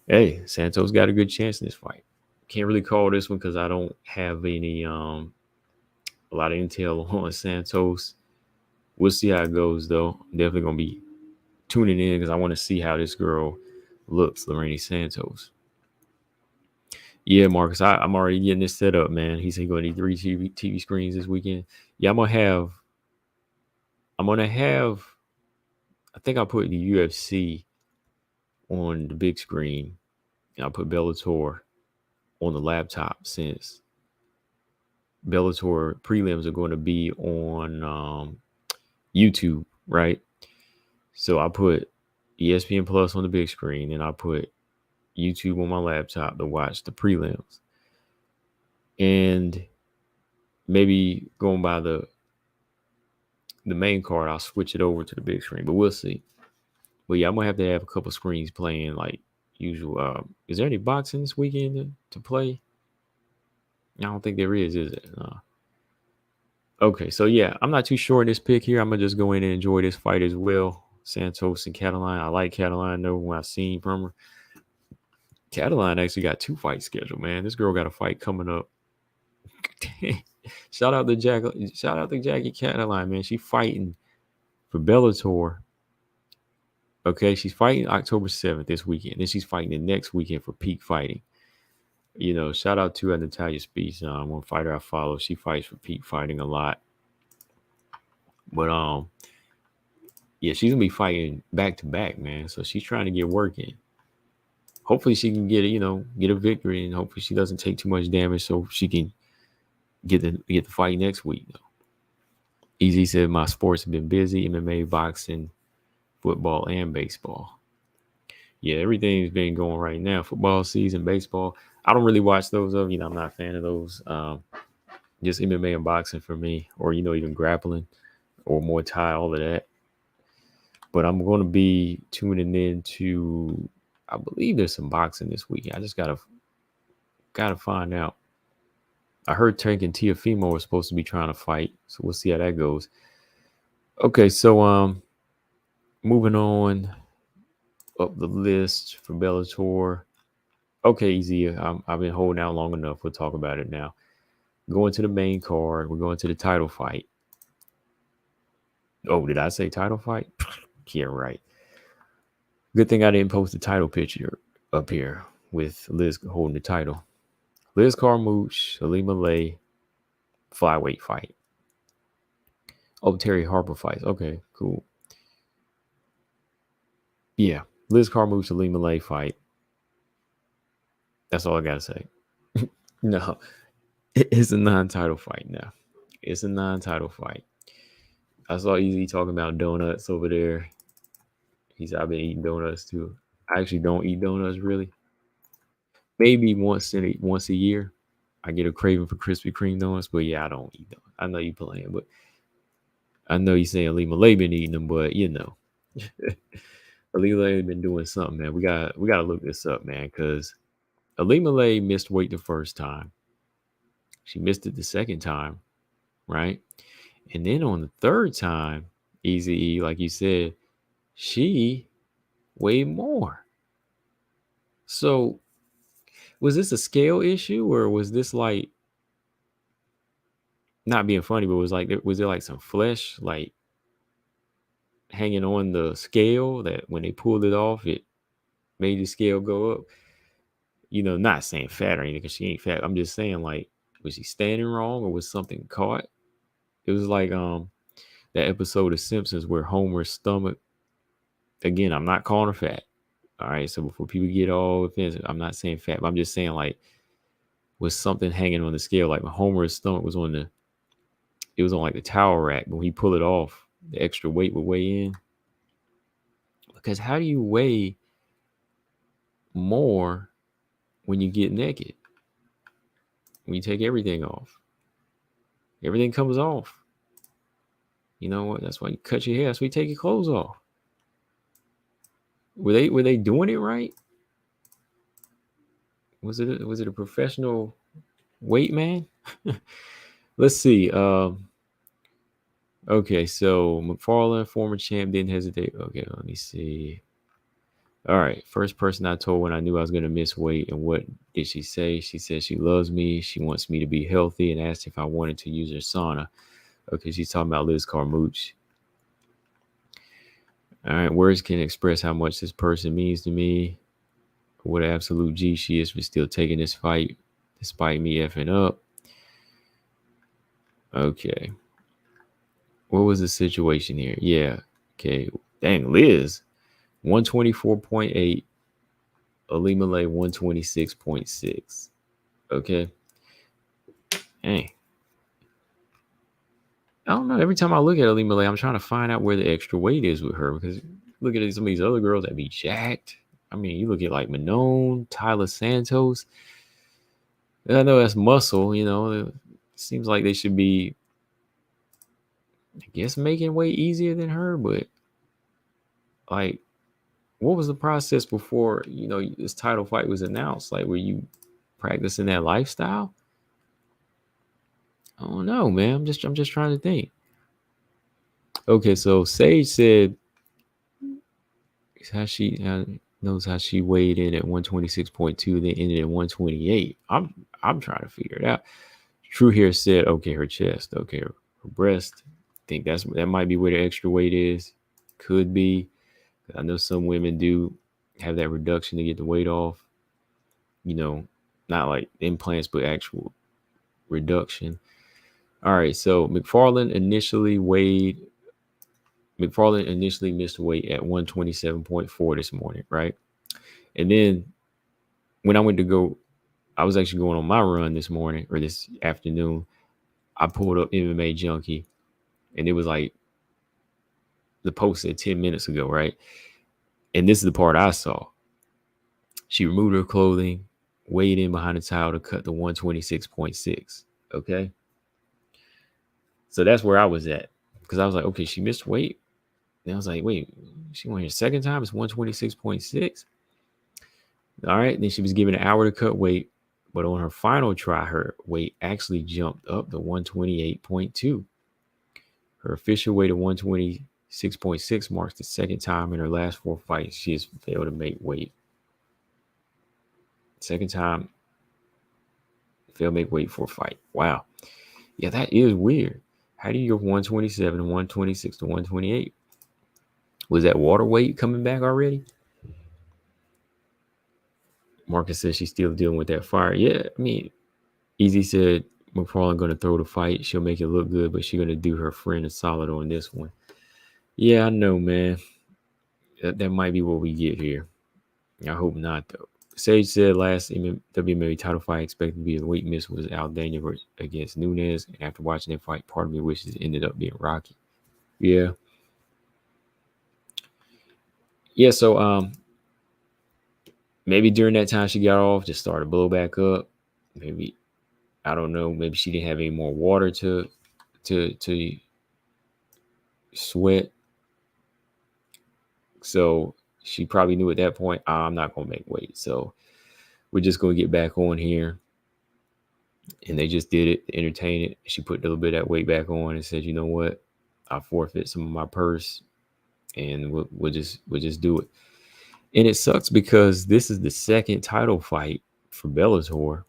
Speaker 1: hey, Santos got a good chance in this fight. Can't really call this one because I don't have any a lot of intel on Santos. We'll see how it goes though. I'm definitely gonna be tuning in because I want to see how this girl looks, Lorrany Santos. Yeah, Marcus, I'm already getting this set up, man. He said he's gonna need 3 TV screens this weekend. Yeah, I'm gonna have. I think I'll put the UFC on the big screen, and I'll put Bellator on the laptop since Bellator prelims are going to be on YouTube, right? So I put ESPN Plus on the big screen, and I put YouTube on my laptop to watch the prelims. And maybe going by the the main card, I'll switch it over to the big screen, but we'll see. But yeah, I'm gonna have a couple screens playing like usual. Is there any boxing this weekend to play? I don't think there is it? Okay, so yeah, I'm not too sure in this pick here. I'm gonna just go in and enjoy this fight as well. Santos and Cataline. I like Cataline though. When I've seen from her, Cataline actually got 2 fights scheduled. Man, this girl got a fight coming up. Shout out to Jackie Cataline, man. She fighting for Bellator. Okay, she's fighting October 7th this weekend. Then she's fighting the next weekend for Peak Fighting. You know, shout out to Natalia Speeds, one fighter I follow. She fights for Peak Fighting a lot. But yeah, she's gonna be fighting back to back, man. So she's trying to get working. Hopefully she can get a victory, and hopefully she doesn't take too much damage, so she can get the fight next week. Though. Easy said my sports have been busy: MMA, boxing, football, and baseball. Yeah, everything's been going right now. Football season, baseball. I don't really watch those. I'm not a fan of those. Just MMA and boxing for me, or even grappling or Muay Thai, all of that. But I'm going to be tuning in to. I believe there's some boxing this weekend. I just gotta find out. I heard Tank and Teofimo were supposed to be trying to fight, so we'll see how that goes. Okay, so moving on up the list for Bellator. Okay, easy. I've been holding out long enough. We'll talk about it now. Going to the main card. We're going to the title fight. Oh, did I say title fight? Yeah, right. Good thing I didn't post the title picture up here with Liz holding the title. Liz Carmouche, Ilima-Lei, flyweight fight. Oh, Terry Harper fights. Okay, cool. Yeah, Liz Carmouche, Ilima-Lei fight. That's all I gotta say. No, it's a non-title fight now. It's a non-title fight. I saw Easy talking about donuts over there. I've been eating donuts too. I actually don't eat donuts really. Maybe once a year, I get a craving for Krispy Kreme donuts. But yeah, I don't eat them. I know you playing, but I know you saying Ilima-Lei been eating them, but Ilima-Lei been doing something, man. We gotta look this up, man, because Ilima-Lei missed weight the first time. She missed it the second time, right? And then on the third time, Easy, like you said, she weighed more. So was this a scale issue, or was this like not being funny, but was there like some flesh like hanging on the scale that when they pulled it off, it made the scale go up? Not saying fat or anything because she ain't fat. I'm just saying, like, was she standing wrong or was something caught? It was like that episode of Simpsons where Homer's stomach. Again, I'm not calling her fat. All right, so before people get all offensive, I'm not saying fat, but I'm just saying, like, was something hanging on the scale? Like Homer's stomach was on like the towel rack, but when he pulled it off, the extra weight would weigh in. Because how do you weigh more when you get naked? When you take everything off, everything comes off. You know what? That's why you cut your hair. That's why you take your clothes off. Were they doing it right? Was it a professional weight man? Let's see. Okay, so Macfarlane, former champ, didn't hesitate. Okay, let me see. All right, first person I told when I knew I was going to miss weight. And what did she say? She said she loves me. She wants me to be healthy and asked if I wanted to use her sauna. Okay, she's talking about Liz Carmouche. All right, words can express how much this person means to me. What an absolute G she is for still taking this fight despite me effing up. Okay. What was the situation here? Yeah. Okay. Dang, Liz. 124.8. Ilima-Lei 126.6. Okay. Dang. I don't know. Every time I look at Ilima-Lei, I'm trying to find out where the extra weight is with her, because look at some of these other girls that be jacked. I mean, you look at like Manon, Tyler Santos. I know that's muscle, It seems like they should be I guess making weight easier than her, but like, what was the process before, this title fight was announced? Like, were you practicing that lifestyle? I don't know, man. I'm just trying to think. Okay, so Sage said how she knows how she weighed in at 126.2, then ended at 128. I'm trying to figure it out. True here said, okay, her chest, okay, her breast. I think that might be where the extra weight is. Could be. I know some women do have that reduction to get the weight off. Not like implants, but actual reduction. All right, so Macfarlane initially missed weight at 127.4 this morning, right? And then when I went to go, I was actually going on my run this morning or this afternoon. I pulled up MMA Junkie, and it was like the post said 10 minutes ago, right? And this is the part I saw. She removed her clothing, weighed in behind the towel to cut to 126.6. Okay. So that's where I was at. Because I was like, okay, she missed weight. And I was like, wait, she went here second time, it's 126.6. All right. Then she was given an hour to cut weight. But on her final try, her weight actually jumped up to 128.2. Her official weight of 126.6 marks the second time in her last 4 fights she has failed to make weight. Second time, failed to make weight for a fight. Wow. Yeah, that is weird. How do you go from 127 to 126 to 128? Was that water weight coming back already? Marcus says she's still dealing with that fire. Yeah, I mean, Easy said Macfarlane going to throw the fight. She'll make it look good, but she's going to do her friend a solid on this one. Yeah, I know, man. That might be what we get here. I hope not, though. Sage said last WMMA title fight expected to be a weight miss was Aldrich against Nunes. And after watching that fight, part of me wishes it ended up being Rocky. Yeah. Yeah, so maybe during that time she got off, just started to blow back up. Maybe, I don't know, maybe she didn't have any more water to sweat. So she probably knew at that point, I'm not going to make weight. So we're just going to get back on here. And they just did it, entertain it. She put a little bit of that weight back on and said, you know what? I forfeit some of my purse and we'll just do it. And it sucks because this is the second title fight for Bellator.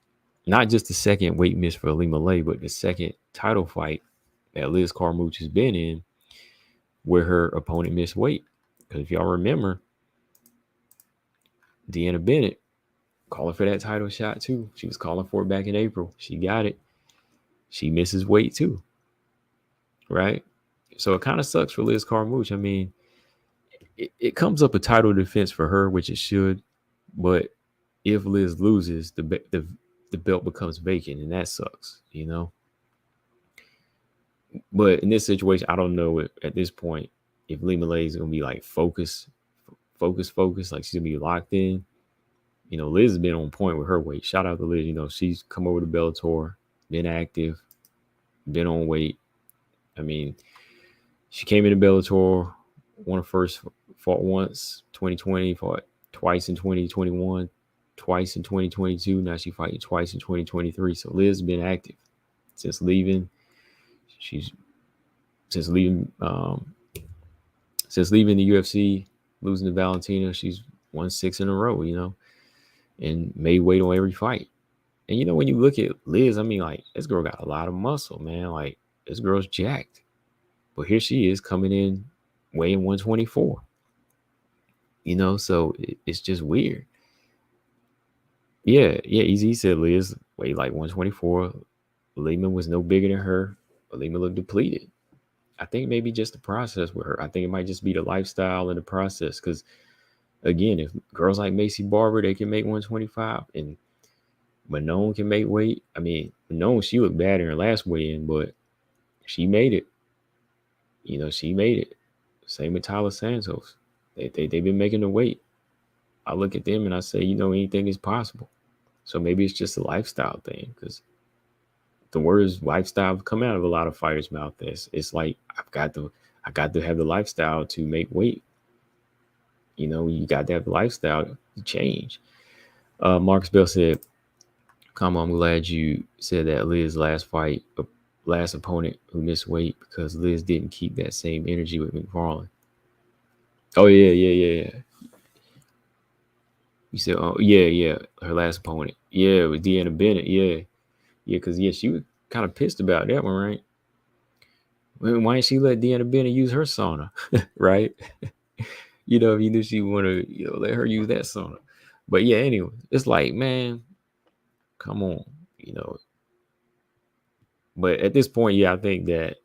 Speaker 1: Not just the second weight miss for Ilima-Lei, but the second title fight that Liz Carmouche has been in where her opponent missed weight. Because if y'all remember, Deanna Bennett calling for that title shot too. She was calling for it back in April. She got it. She misses weight too. Right? So it kind of sucks for Liz Carmouche. I mean, it comes up a title defense for her, which it should. But if Liz loses, the belt becomes vacant, and that sucks, But in this situation, I don't know at this point if Ilima-Lei is going to be like focus, like she's going to be locked in. Liz has been on point with her weight. Shout out to Liz. She's come over to Bellator, been active, been on weight. I mean, she came into Bellator, won her first, fought once, 2020, fought twice in 2021, twice in 2022. Now she fighting twice in 2023. So Liz has been active since leaving. Since leaving the UFC, losing to Valentina, she's won 6 in a row, and made weight on every fight. And when you look at Liz, I mean, like, this girl got a lot of muscle, man. Like, this girl's jacked. But here she is coming in weighing 124. So it's just weird. Yeah, Easy said Liz weighed like 124. Lehman was no bigger than her. Lehman looked depleted. I think maybe just the process with her. I think it might just be the lifestyle and the process. Because, again, if girls like Macy Barber, they can make 125. And Manon can make weight. I mean, Manon, she looked bad in her last weigh-in, but she made it. She made it. Same with Tyler Santos. They've been making the weight. I look at them and I say, anything is possible. So maybe it's just a lifestyle thing because the words lifestyle come out of a lot of fighters' mouth. It's like I got to have the lifestyle to make weight. You know, you got to have the lifestyle to change. Marcus Bell said, "Come on, I'm glad you said that Liz's last opponent who missed weight because Liz didn't keep that same energy with Macfarlane." Oh yeah. You said, oh yeah, her last opponent. Yeah, it was Deanna Bennett. Yeah, because she was kind of pissed about that one, right? Why didn't she let Deanna Bennett use her sauna, right? You know, if you knew she wanted to, let her use that sauna. But yeah, anyway, it's like, man, come on, But at this point, yeah, I think that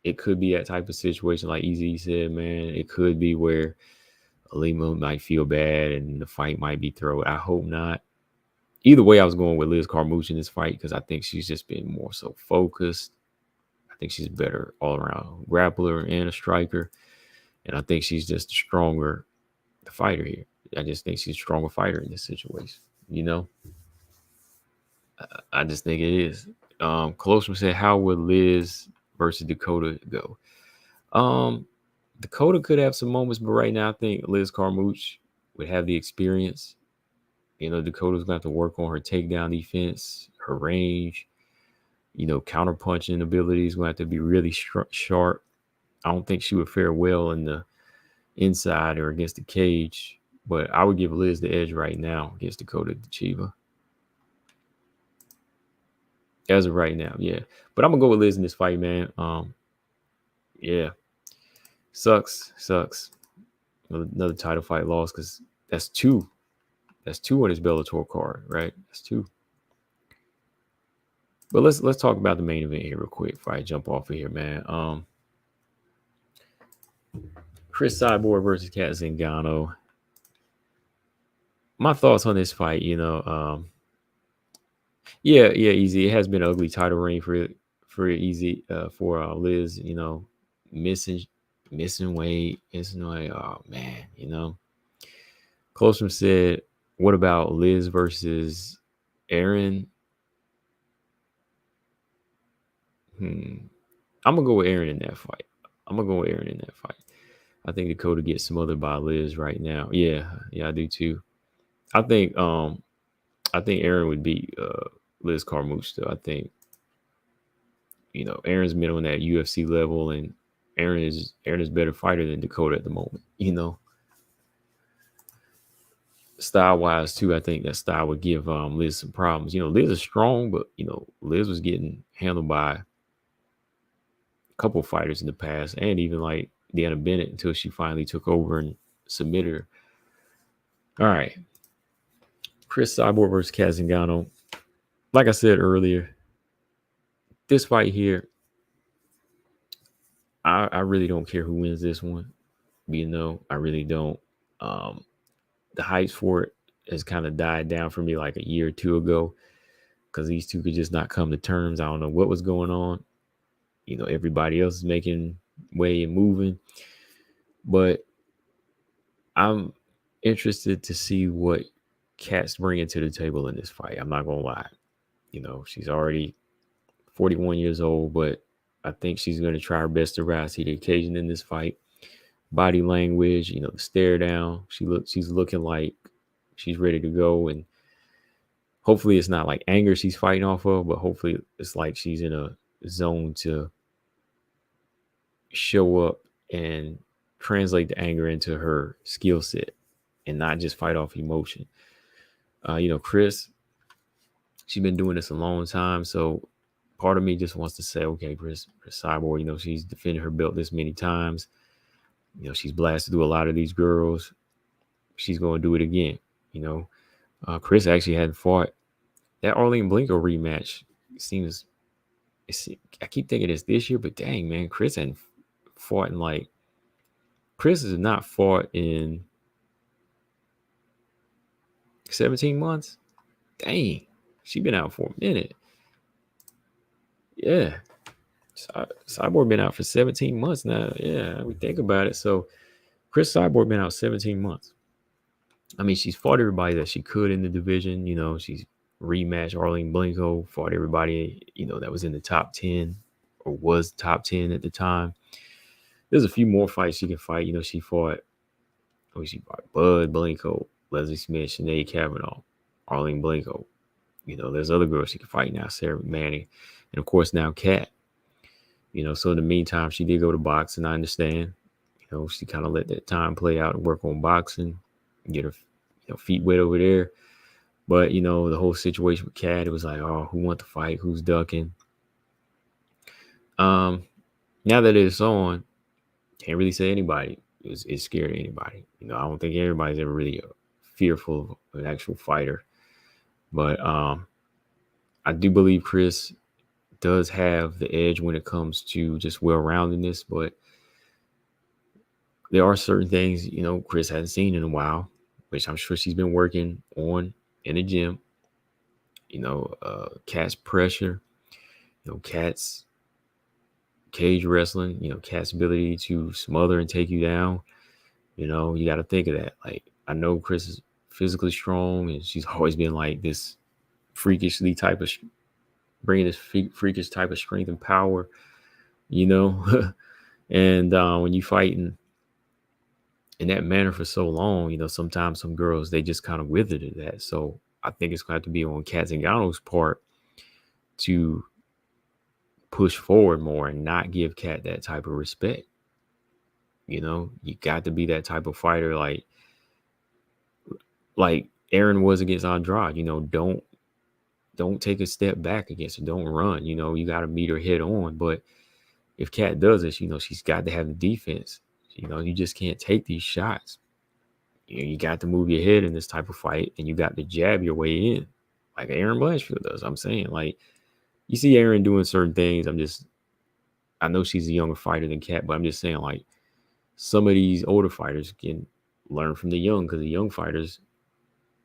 Speaker 1: it could be that type of situation, like Easy said, man. It could be where Ilima might feel bad and the fight might be thrown. I hope not. Either way, I was going with Liz Carmouche in this fight because I think she's just been more so focused. I think she's better all-around grappler and a striker. And I think she's just a stronger fighter here. I just think she's a stronger fighter in this situation, I just think it is. Colossus said, how would Liz versus Dakota go? Dakota could have some moments, but right now I think Liz Carmouche would have the experience. Dakota's going to have to work on her takedown defense, her range, counter punching ability is going to have to be really sharp. I don't think she would fare well in the inside or against the cage, but I would give Liz the edge right now against Dakota Chiva. As of right now, yeah. But I'm gonna go with Liz in this fight, man. Yeah. Sucks. Another title fight loss because that's two. That's two on his Bellator card, right? That's two. But let's talk about the main event here real quick before I jump off of here, man. Cris Cyborg versus Cat Zingano. My thoughts on this fight, yeah, Easy. It has been an ugly title reign for Easy, for Liz, missing weight, oh man, Closum said, what about Liz versus Aaron? I'm gonna go with Aaron in that fight. I think Dakota gets smothered by Liz right now. Yeah, I do too. I think Aaron would beat Liz Carmouche though. I think Aaron's been on that UFC level, and Aaron is a better fighter than Dakota at the moment. Style wise too, I think that style would give Liz some problems. Liz is strong, but Liz was getting handled by a couple fighters in the past, and even like Deanna Bennett until she finally took over and submitted her. All right, Cris Cyborg versus Cat Zingano. Like I said earlier, this fight here, I really don't care who wins this one. I really don't. The hype for it has kind of died down for me like a year or two ago because these two could just not come to terms. I don't know what was going on. Everybody else is making way and moving. But I'm interested to see what Cat's bringing to the table in this fight. I'm not going to lie. She's already 41 years old, but I think she's going to try her best to rise to the occasion in this fight. Body language, the stare down. She's looking like she's ready to go, and hopefully it's not like anger she's fighting off of, but hopefully it's like she's in a zone to show up and translate the anger into her skill set and not just fight off emotion. Cris, she's been doing this a long time, so part of me just wants to say, okay, Cris Cyborg, she's defended her belt this many times. She's blasted through a lot of these girls. She's going to do it again. Cris actually hadn't fought. That Arlene Blinko rematch seems, I keep thinking it's this year, but dang, man, Cris hadn't fought Cris has not fought in 17 months. Dang, she been out for a minute. Yeah. Cyborg been out for 17 months now. Yeah, we think about it. So Cris Cyborg been out 17 months. I mean, she's fought everybody that she could in the division. She's rematch. Arlene Blanco fought everybody, that was in the top 10 or was top 10 at the time. There's a few more fights she can fight. She fought Bud Blanco, Leslie Smith, Sinead Kavanaugh, Arlene Blanco. There's other girls she can fight now, Sarah McMann, and of course now Kat. So in the meantime, she did go to boxing. I understand. She kind of let that time play out and work on boxing, get her feet wet over there. But, the whole situation with Kat, it was like, oh, who wants to fight? Who's ducking? Now that it's on, can't really say anybody is scared of anybody. I don't think everybody's ever really fearful of an actual fighter. But I do believe Cris does have the edge when it comes to just well-roundedness. But there are certain things, Cris hasn't seen in a while, which I'm sure she's been working on in the gym. Kat's pressure, Kat's cage wrestling, Kat's ability to smother and take you down. You got to think of that. Like, I know Cris is physically strong, and she's always been like this freakishly type of bringing this freakish type of strength and power, and when you fighting in that manner for so long, sometimes some girls, they just kind of wither to that. So I think it's going to have to be on Kat Zingano's part to push forward more and not give Kat that type of respect. You got to be that type of fighter like Aaron was against Andrade. Don't take a step back against her. Don't run. You got to meet her head on. But if Kat does this, she's got to have the defense. You just can't take these shots. You got to move your head in this type of fight, and you got to jab your way in, like Aaron Blanchfield does. I'm saying, like, you see Aaron doing certain things. I know she's a younger fighter than Kat, but I'm just saying, like, some of these older fighters can learn from the young, because the young fighters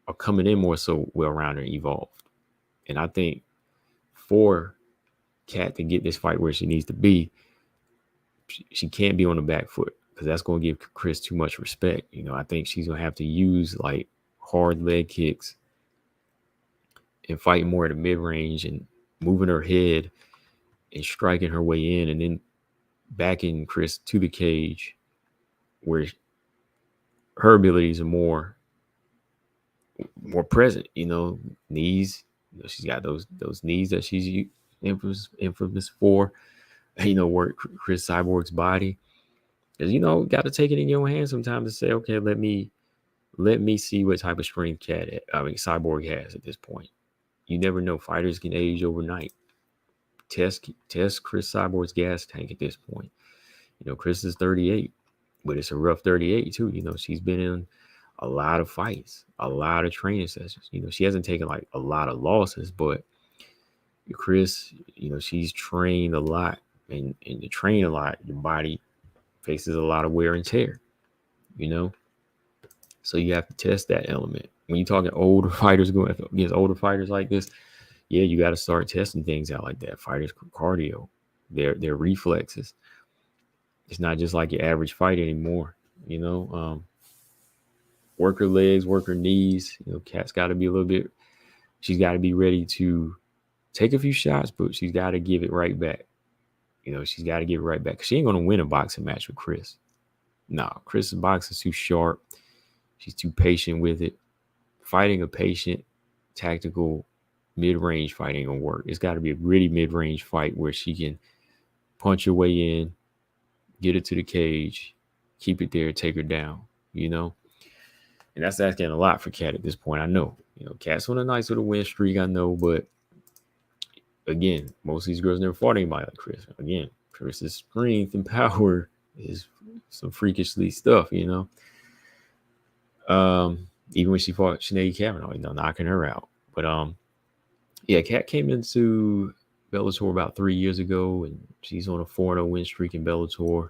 Speaker 1: are coming in more so well-rounded and evolved. And I think for Kat to get this fight where she needs to be, she can't be on the back foot, because that's going to give Cris too much respect. I think she's going to have to use like hard leg kicks and fight more at the mid-range and moving her head and striking her way in, and then backing Cris to the cage where her abilities are more present. Knees. She's got those knees that she's infamous for. Work Cris Cyborg's body. Because, got to take it in your hands sometimes to say, okay, let me see what type of strength Cyborg has at this point. You never know. Fighters can age overnight. Test Cris Cyborg's gas tank at this point. Cris is 38, but it's a rough 38 too. She's been in a lot of fights, a lot of training sessions. She hasn't taken like a lot of losses, but Cris, she's trained a lot, and to train a lot, your body faces a lot of wear and tear, so you have to test that element. When you're talking older fighters going against older fighters like this, yeah, you got to start testing things out like that. Fighters' cardio, their reflexes. It's not just like your average fight anymore. Work her legs, work her knees. Kat's got to be she's got to be ready to take a few shots, but she's got to give it right back. She's got to give it right back. She ain't going to win a boxing match with Cris. No, Cris's boxing's too sharp. She's too patient with it. Fighting a patient, tactical, mid-range fight ain't going to work. It's got to be a gritty mid-range fight where she can punch her way in, get it to the cage, keep it there, take her down, And that's asking a lot for Kat at this point. I know. Kat's on a nice little win streak, I know, but again, most of these girls never fought anybody like Cris. Again, Cris's strength and power is some freakishly stuff, even when she fought Sinead Kavanaugh, knocking her out. But Kat came into Bellator about 3 years ago, and she's on a 4-0 win streak in Bellator.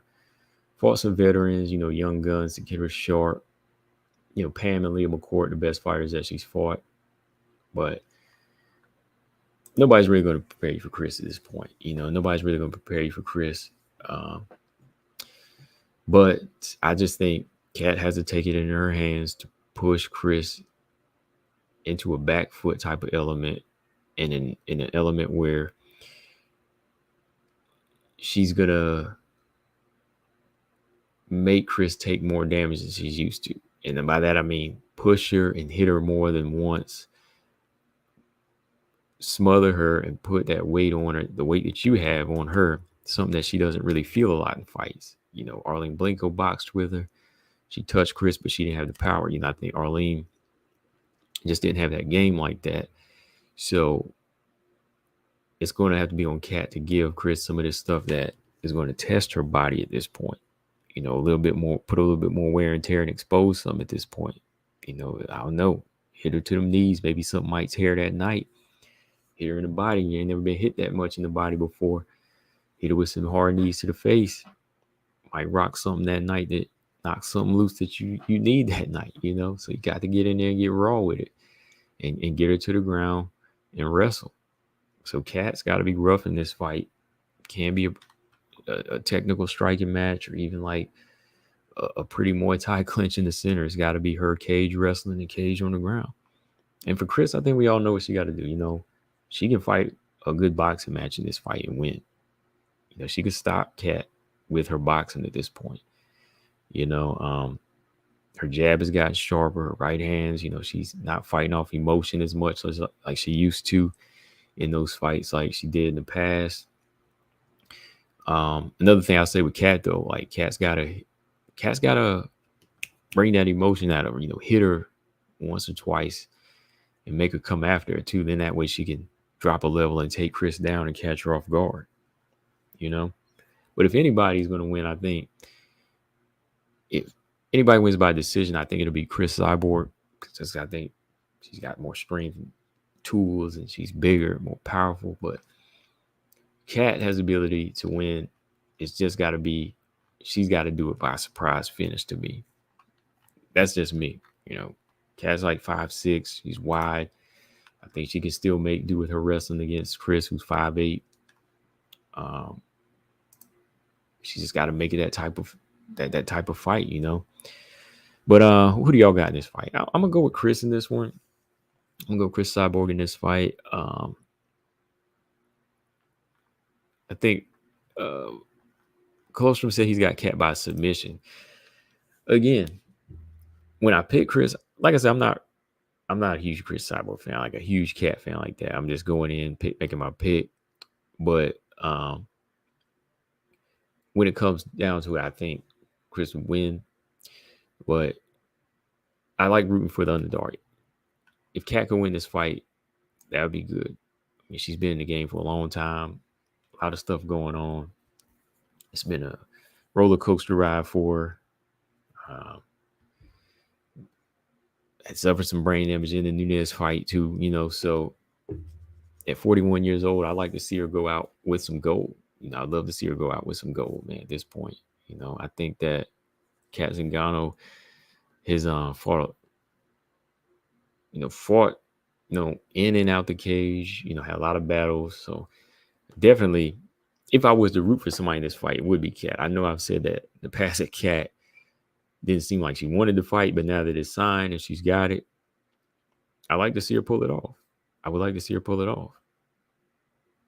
Speaker 1: Fought some veterans, young guns to get her sharp. Pam and Leah McCourt, the best fighters that she's fought. But nobody's really going to prepare you for Cris at this point. Nobody's really going to prepare you for Cris. But I just think Kat has to take it in her hands to push Cris into a back foot type of element, and in an element where she's gonna make Cris take more damage than she's used to. And then by that I mean push her and hit her more than once, smother her and put that weight on her, the weight that you have on her, something that she doesn't really feel a lot in fights. You know, Arlene Blanco boxed with her. She touched Cris, but she didn't have the power. You know, I think Arlene just didn't have that game like that. So it's going to have to be on Cat to give Cris some of this stuff that is going to test her body at this point. You know, a little bit more, put a little bit more wear and tear and expose some at this point. You know, I don't know. Hit her to them knees. Maybe something might tear that night. Hit her in the body. You ain't never been hit that much in the body before. Hit her with some hard knees to the face. Might rock something that night that knocks something loose that you need that night, you know? So you got to get in there and get raw with it and get her to the ground and wrestle. So Cat's got to be rough in this fight. Can be a technical striking match, or even like a pretty Muay Thai clinch in the center. It's got to be her cage wrestling and cage on the ground. And for Cris, I think we all know what she got to do. You know, she can fight a good boxing match in this fight and win. You know, she could stop Cat with her boxing at this point. You know, her jab has gotten sharper, her right hands, you know, she's not fighting off emotion as much as like she used to in those fights like she did in the past. Another thing I'll say with Cat though, like Cat's gotta bring that emotion out of her, you know, hit her once or twice and make her come after her too. Then that way she can drop a level and take Cris down and catch her off guard, you know. But if anybody's going to win, I think if anybody wins by decision, I think it'll be Cris Cyborg, because I think she's got more strength and tools and she's bigger, more powerful. But Cat has the ability to win. It's just got to be, she's got to do it by surprise finish to me. That's just me. You know, Cat's like 5'6", she's wide. I think she can still make do with her wrestling against Cris, who's 5'8". She just got to make it that type of fight, you know. But who do y'all got in this fight? I'm gonna go with Cris in this one. I'm gonna go Cris Cyborg in this fight. I think Colostrum said he's got Cat by submission. Again, when I pick Cris, like I said, I'm not a huge Cris Cyborg fan, like a huge Cat fan like that. I'm just going in, making my pick. But when it comes down to it, I think Cris would win. But I like rooting for the underdog. If Cat can win this fight, that would be good. I mean, she's been in the game for a long time. A lot of stuff going on. It's been a roller coaster ride for her. Had suffered some brain damage in the Nunes fight too, you know. So at 41 years old, I like to see her go out with some gold. You know, I'd love to see her go out with some gold, man, at this point. You know, I think that Cat Zingano has fought, in and out the cage, you know, had a lot of battles. So definitely, if I was to root for somebody in this fight, it would be Cat. I know I've said that in the past that Cat didn't seem like she wanted to fight, but now that it's signed and she's got it, I like to see her pull it off. I would like to see her pull it off.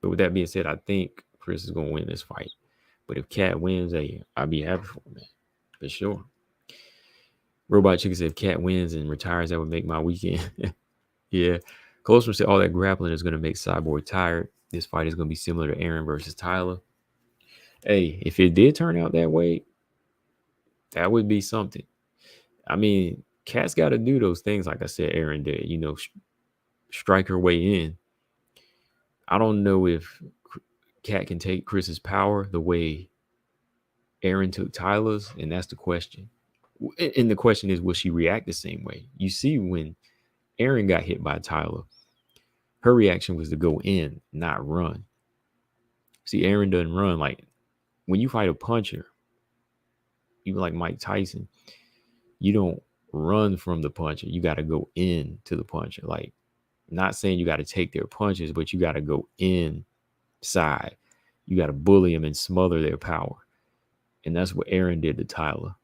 Speaker 1: But with that being said, I think Cris is going to win this fight. But if Cat wins, I'd be happy for her, man. For sure. Robot Chicken said if Cat wins and retires, that would make my weekend. Yeah. Colostrum said all that grappling is going to make Cyborg tired. This fight is going to be similar to Aaron versus Tyler. Hey, if it did turn out that way, that would be something. I mean, Cat's got to do those things like I said Aaron did, you know, strike her way in. I don't know if Cat can take Chris's power the way Aaron took Tyler's, and that's the question. And the question is, will she react the same way? You see, when Aaron got hit by Tyler, her reaction was to go in, not run. See, Aaron doesn't run. Like, when you fight a puncher, even like Mike Tyson, you don't run from the puncher. You got to go in to the puncher. Like, not saying you got to take their punches, but you got to go inside. You got to bully them and smother their power. And that's what Aaron did to Tyler.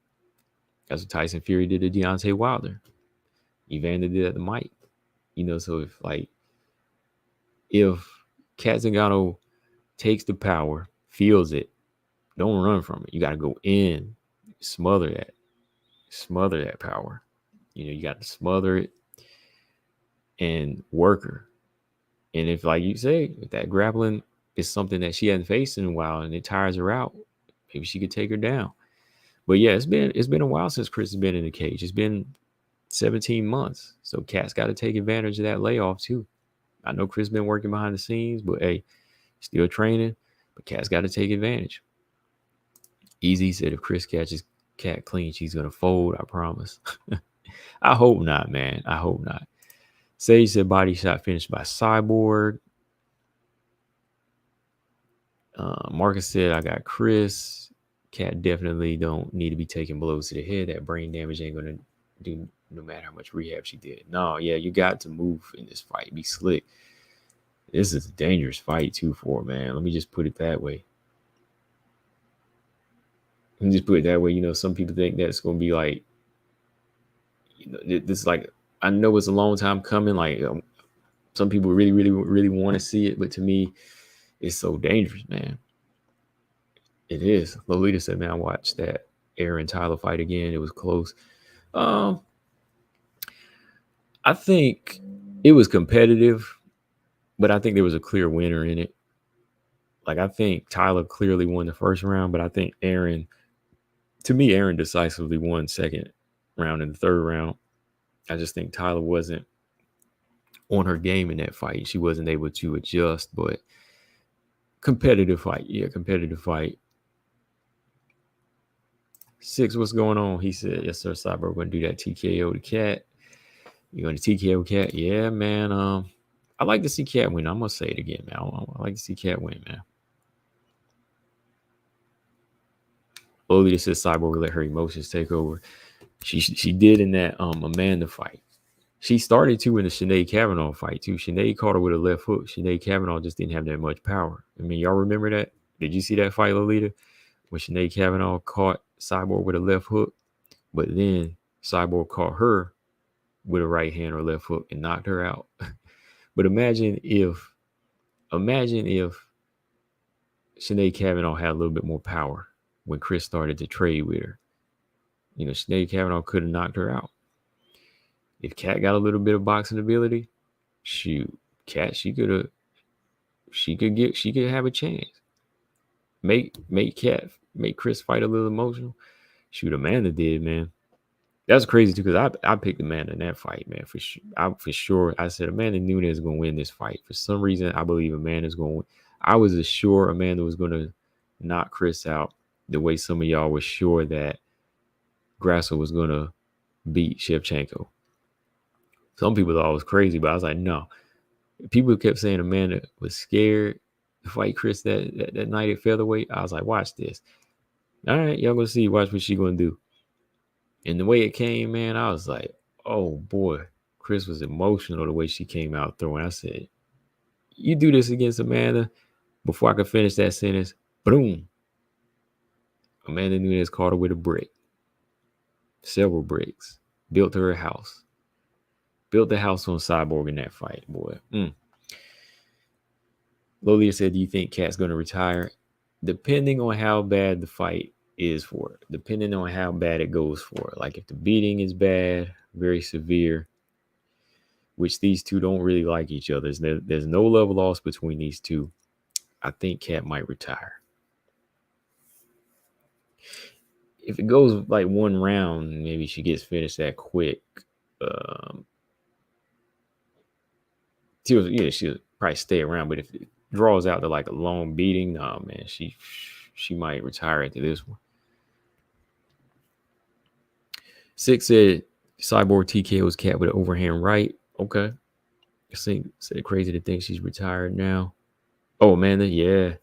Speaker 1: That's what Tyson Fury did to Deontay Wilder. Evander did that to Mike. So if Cat Zingano takes the power, feels it, don't run from it. You got to go in, smother that power. You got to smother it and work her. And if, like you say, if that grappling is something that she hasn't faced in a while and it tires her out, maybe she could take her down. But yeah, it's been a while since Cris has been in the cage. It's been 17 months. So Cat's got to take advantage of that layoff too. I know Cris been working behind the scenes, but hey, still training. But Cat's got to take advantage. Easy said if Cris catches Cat clean, she's gonna fold. I promise. I hope not, man. I hope not. Sage said body shot finished by Cyborg. Marcus said I got Cris. Cat definitely don't need to be taking blows to the head. That brain damage ain't gonna do no matter how much rehab she did. No, yeah, you got to move in this fight. Be slick. This is a dangerous fight too for her, man. Let me just put it that way. Some people think that it's gonna be like, this like, I know it's a long time coming. Like some people really, really, really want to see it, but to me, it's so dangerous, man. It is. Lolita said, man, I watched that Aaron Tyler fight again. It was close. I think it was competitive, but I think there was a clear winner in it. Like, I think Tyler clearly won the first round, but I think Aaron decisively won second round and the third round. I just think Tyler wasn't on her game in that fight. She wasn't able to adjust, but competitive fight. Yeah, competitive fight. 6, what's going on? He said, yes, sir, Cyborg, we're going to do that TKO to Cat. You're going to TKO Cat? Yeah, man. I like to see Cat win. I'm going to say it again, man. I like to see Cat win, man. Lolita says Cyborg let her emotions take over. She did in that Amanda fight. She started too in the Sinead Kavanaugh fight too. Sinead caught her with a left hook. Sinead Kavanaugh just didn't have that much power. I mean, y'all remember that? Did you see that fight, Lolita? When Sinead Kavanaugh caught Cyborg with a left hook, but then Cyborg caught her with a right hand or left hook and knocked her out. But imagine if Sinead Kavanaugh had a little bit more power when Cris started to trade with her. Sinead Kavanaugh could have knocked her out. If Cat got a little bit of boxing ability, shoot, Cat, she could have a chance. Make Cris fight a little emotional. Shoot, Amanda did, man. That's crazy too, because I picked Amanda in that fight, man. For sure. I said Amanda Nunes is gonna win this fight. For some reason, I believe Amanda's gonna win. I was sure Amanda was gonna knock Cris out the way some of y'all were sure that Grasso was gonna beat Shevchenko. Some people thought I was crazy, but I was like, no. People kept saying Amanda was scared to fight Cris that night at featherweight. I was like, watch this. All right, y'all gonna see. Watch what she gonna do. And the way it came, man, I was like, oh boy, Cris was emotional the way she came out throwing. I said, you do this against Amanda. Before I could finish that sentence, boom. Amanda Nunes caught her with a brick. Several bricks. Built her a house. Built the house on Cyborg in that fight, boy. Lolita said, do you think Cat's going to retire? Depending on how bad the fight is for her. Depending on how bad it goes for her. Like if the beating is bad, very severe, which these two don't really like each other. There's no love lost between these two. I think Cat might retire. If it goes like one round, maybe she gets finished that quick. She'll probably stay around, but if it draws out to like a long beating, nah, man, she might retire after this one. 6 said Cyborg TKO's Cat with an overhand right. Okay. I think said crazy to think she's retired now. Oh, Amanda, yeah.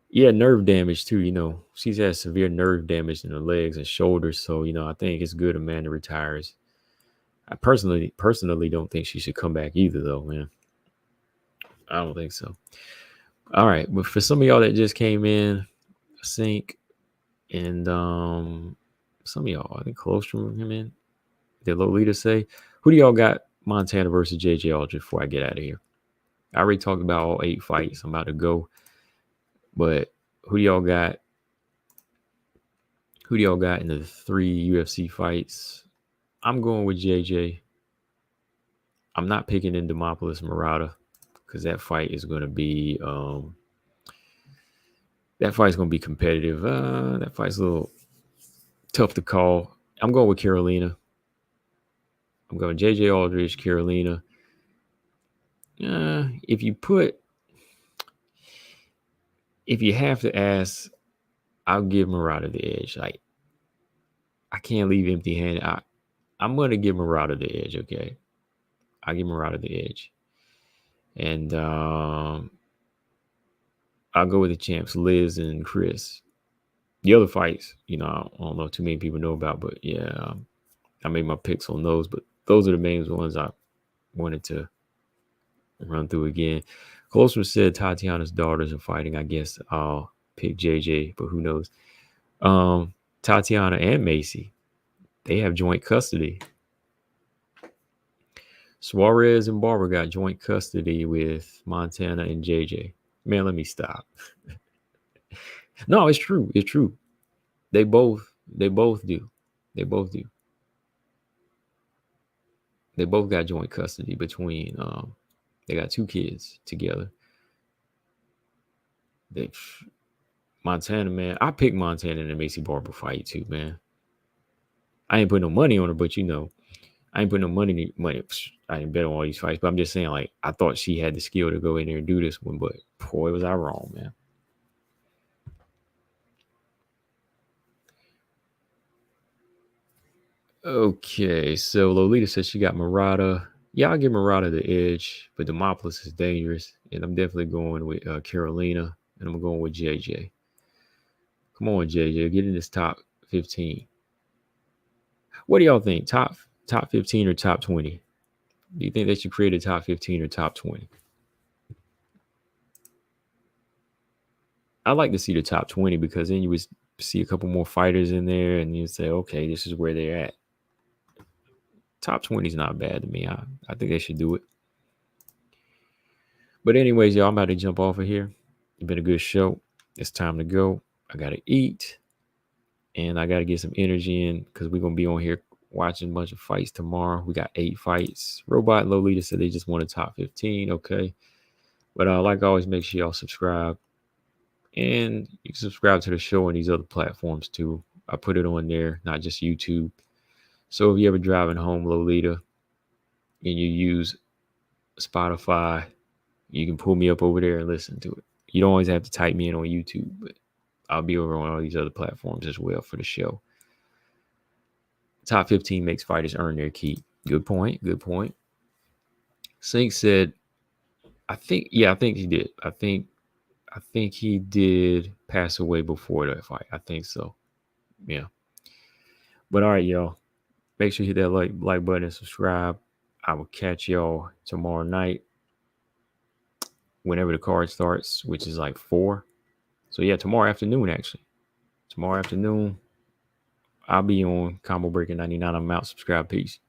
Speaker 1: Yeah, nerve damage too. She's had severe nerve damage in her legs and shoulders. So, I think it's good Amanda retires. I personally don't think she should come back either, though, man. I don't think so. All right, but for some of y'all that just came in, Sync and some of y'all, I think Colostrum came in. Did Lolita say? Who do y'all got Montana versus JJ Aldrich before I get out of here. I already talked about all 8 fights. I'm about to go. But who do y'all got? Who do y'all got in the 3 UFC fights? I'm going with JJ. I'm not picking in Demopolous Murata because that fight is going to be competitive. That fight's a little tough to call. I'm going with Karolina. I'm going JJ Aldrich, Karolina. If you have to ask, I'll give Murata the edge. Like, I can't leave empty-handed. I'm going to give Murata the edge, okay? I'll give Murata the edge. And I'll go with the champs, Liz and Cris. The other fights, I don't know too many people know about, but yeah, I made my picks on those. But those are the main ones I wanted to run through again. Closer said Tatiana's daughters are fighting. I guess I'll pick JJ, but who knows? Tatiana and Macy, they have joint custody. Suarez and Barber got joint custody with Montana and JJ. Man, let me stop. No, it's true. It's true. They both do. They both do. They both got joint custody between they got 2 kids together. Montana, man. I picked Montana in the Macy Barber fight too, man. I ain't putting no money on her, but I ain't putting no money. I didn't bet on all these fights, but I'm just saying, like, I thought she had the skill to go in there and do this one, but boy, was I wrong, man. Okay, so Lolita says she got Murata. Yeah, I'll give Murata the edge, but Demopolous is dangerous, and I'm definitely going with Karolina, and I'm going with JJ. Come on, JJ, get in this top 15. What do y'all think? Top 15 or top 20? Do you think they should create a top 15 or top 20? I like to see the top 20 because then you would see a couple more fighters in there and you say, okay, this is where they're at. Top 20 is not bad to me. I think they should do it. But anyways, y'all, I'm about to jump off of here. It's been a good show. It's time to go. I got to eat. And I got to get some energy in because we're going to be on here watching a bunch of fights tomorrow. We got 8 fights. Robot Lolita said they just want a top 15. Okay. But like always, make sure y'all subscribe. And you can subscribe to the show on these other platforms too. I put it on there, not just YouTube. So if you're ever driving home, Lolita, and you use Spotify, you can pull me up over there and listen to it. You don't always have to type me in on YouTube, but I'll be over on all these other platforms as well for the show. Top 15 makes fighters earn their keep. Good point. Good point. Sink said, I think he did. I think he did pass away before that fight. I think so. Yeah. But all right, y'all. Make sure you hit that like button and subscribe. I will catch y'all tomorrow night whenever the card starts, which is like 4. So yeah, tomorrow afternoon, actually. Tomorrow afternoon, I'll be on Combo Breaker 99. I'm out. Subscribe. Peace.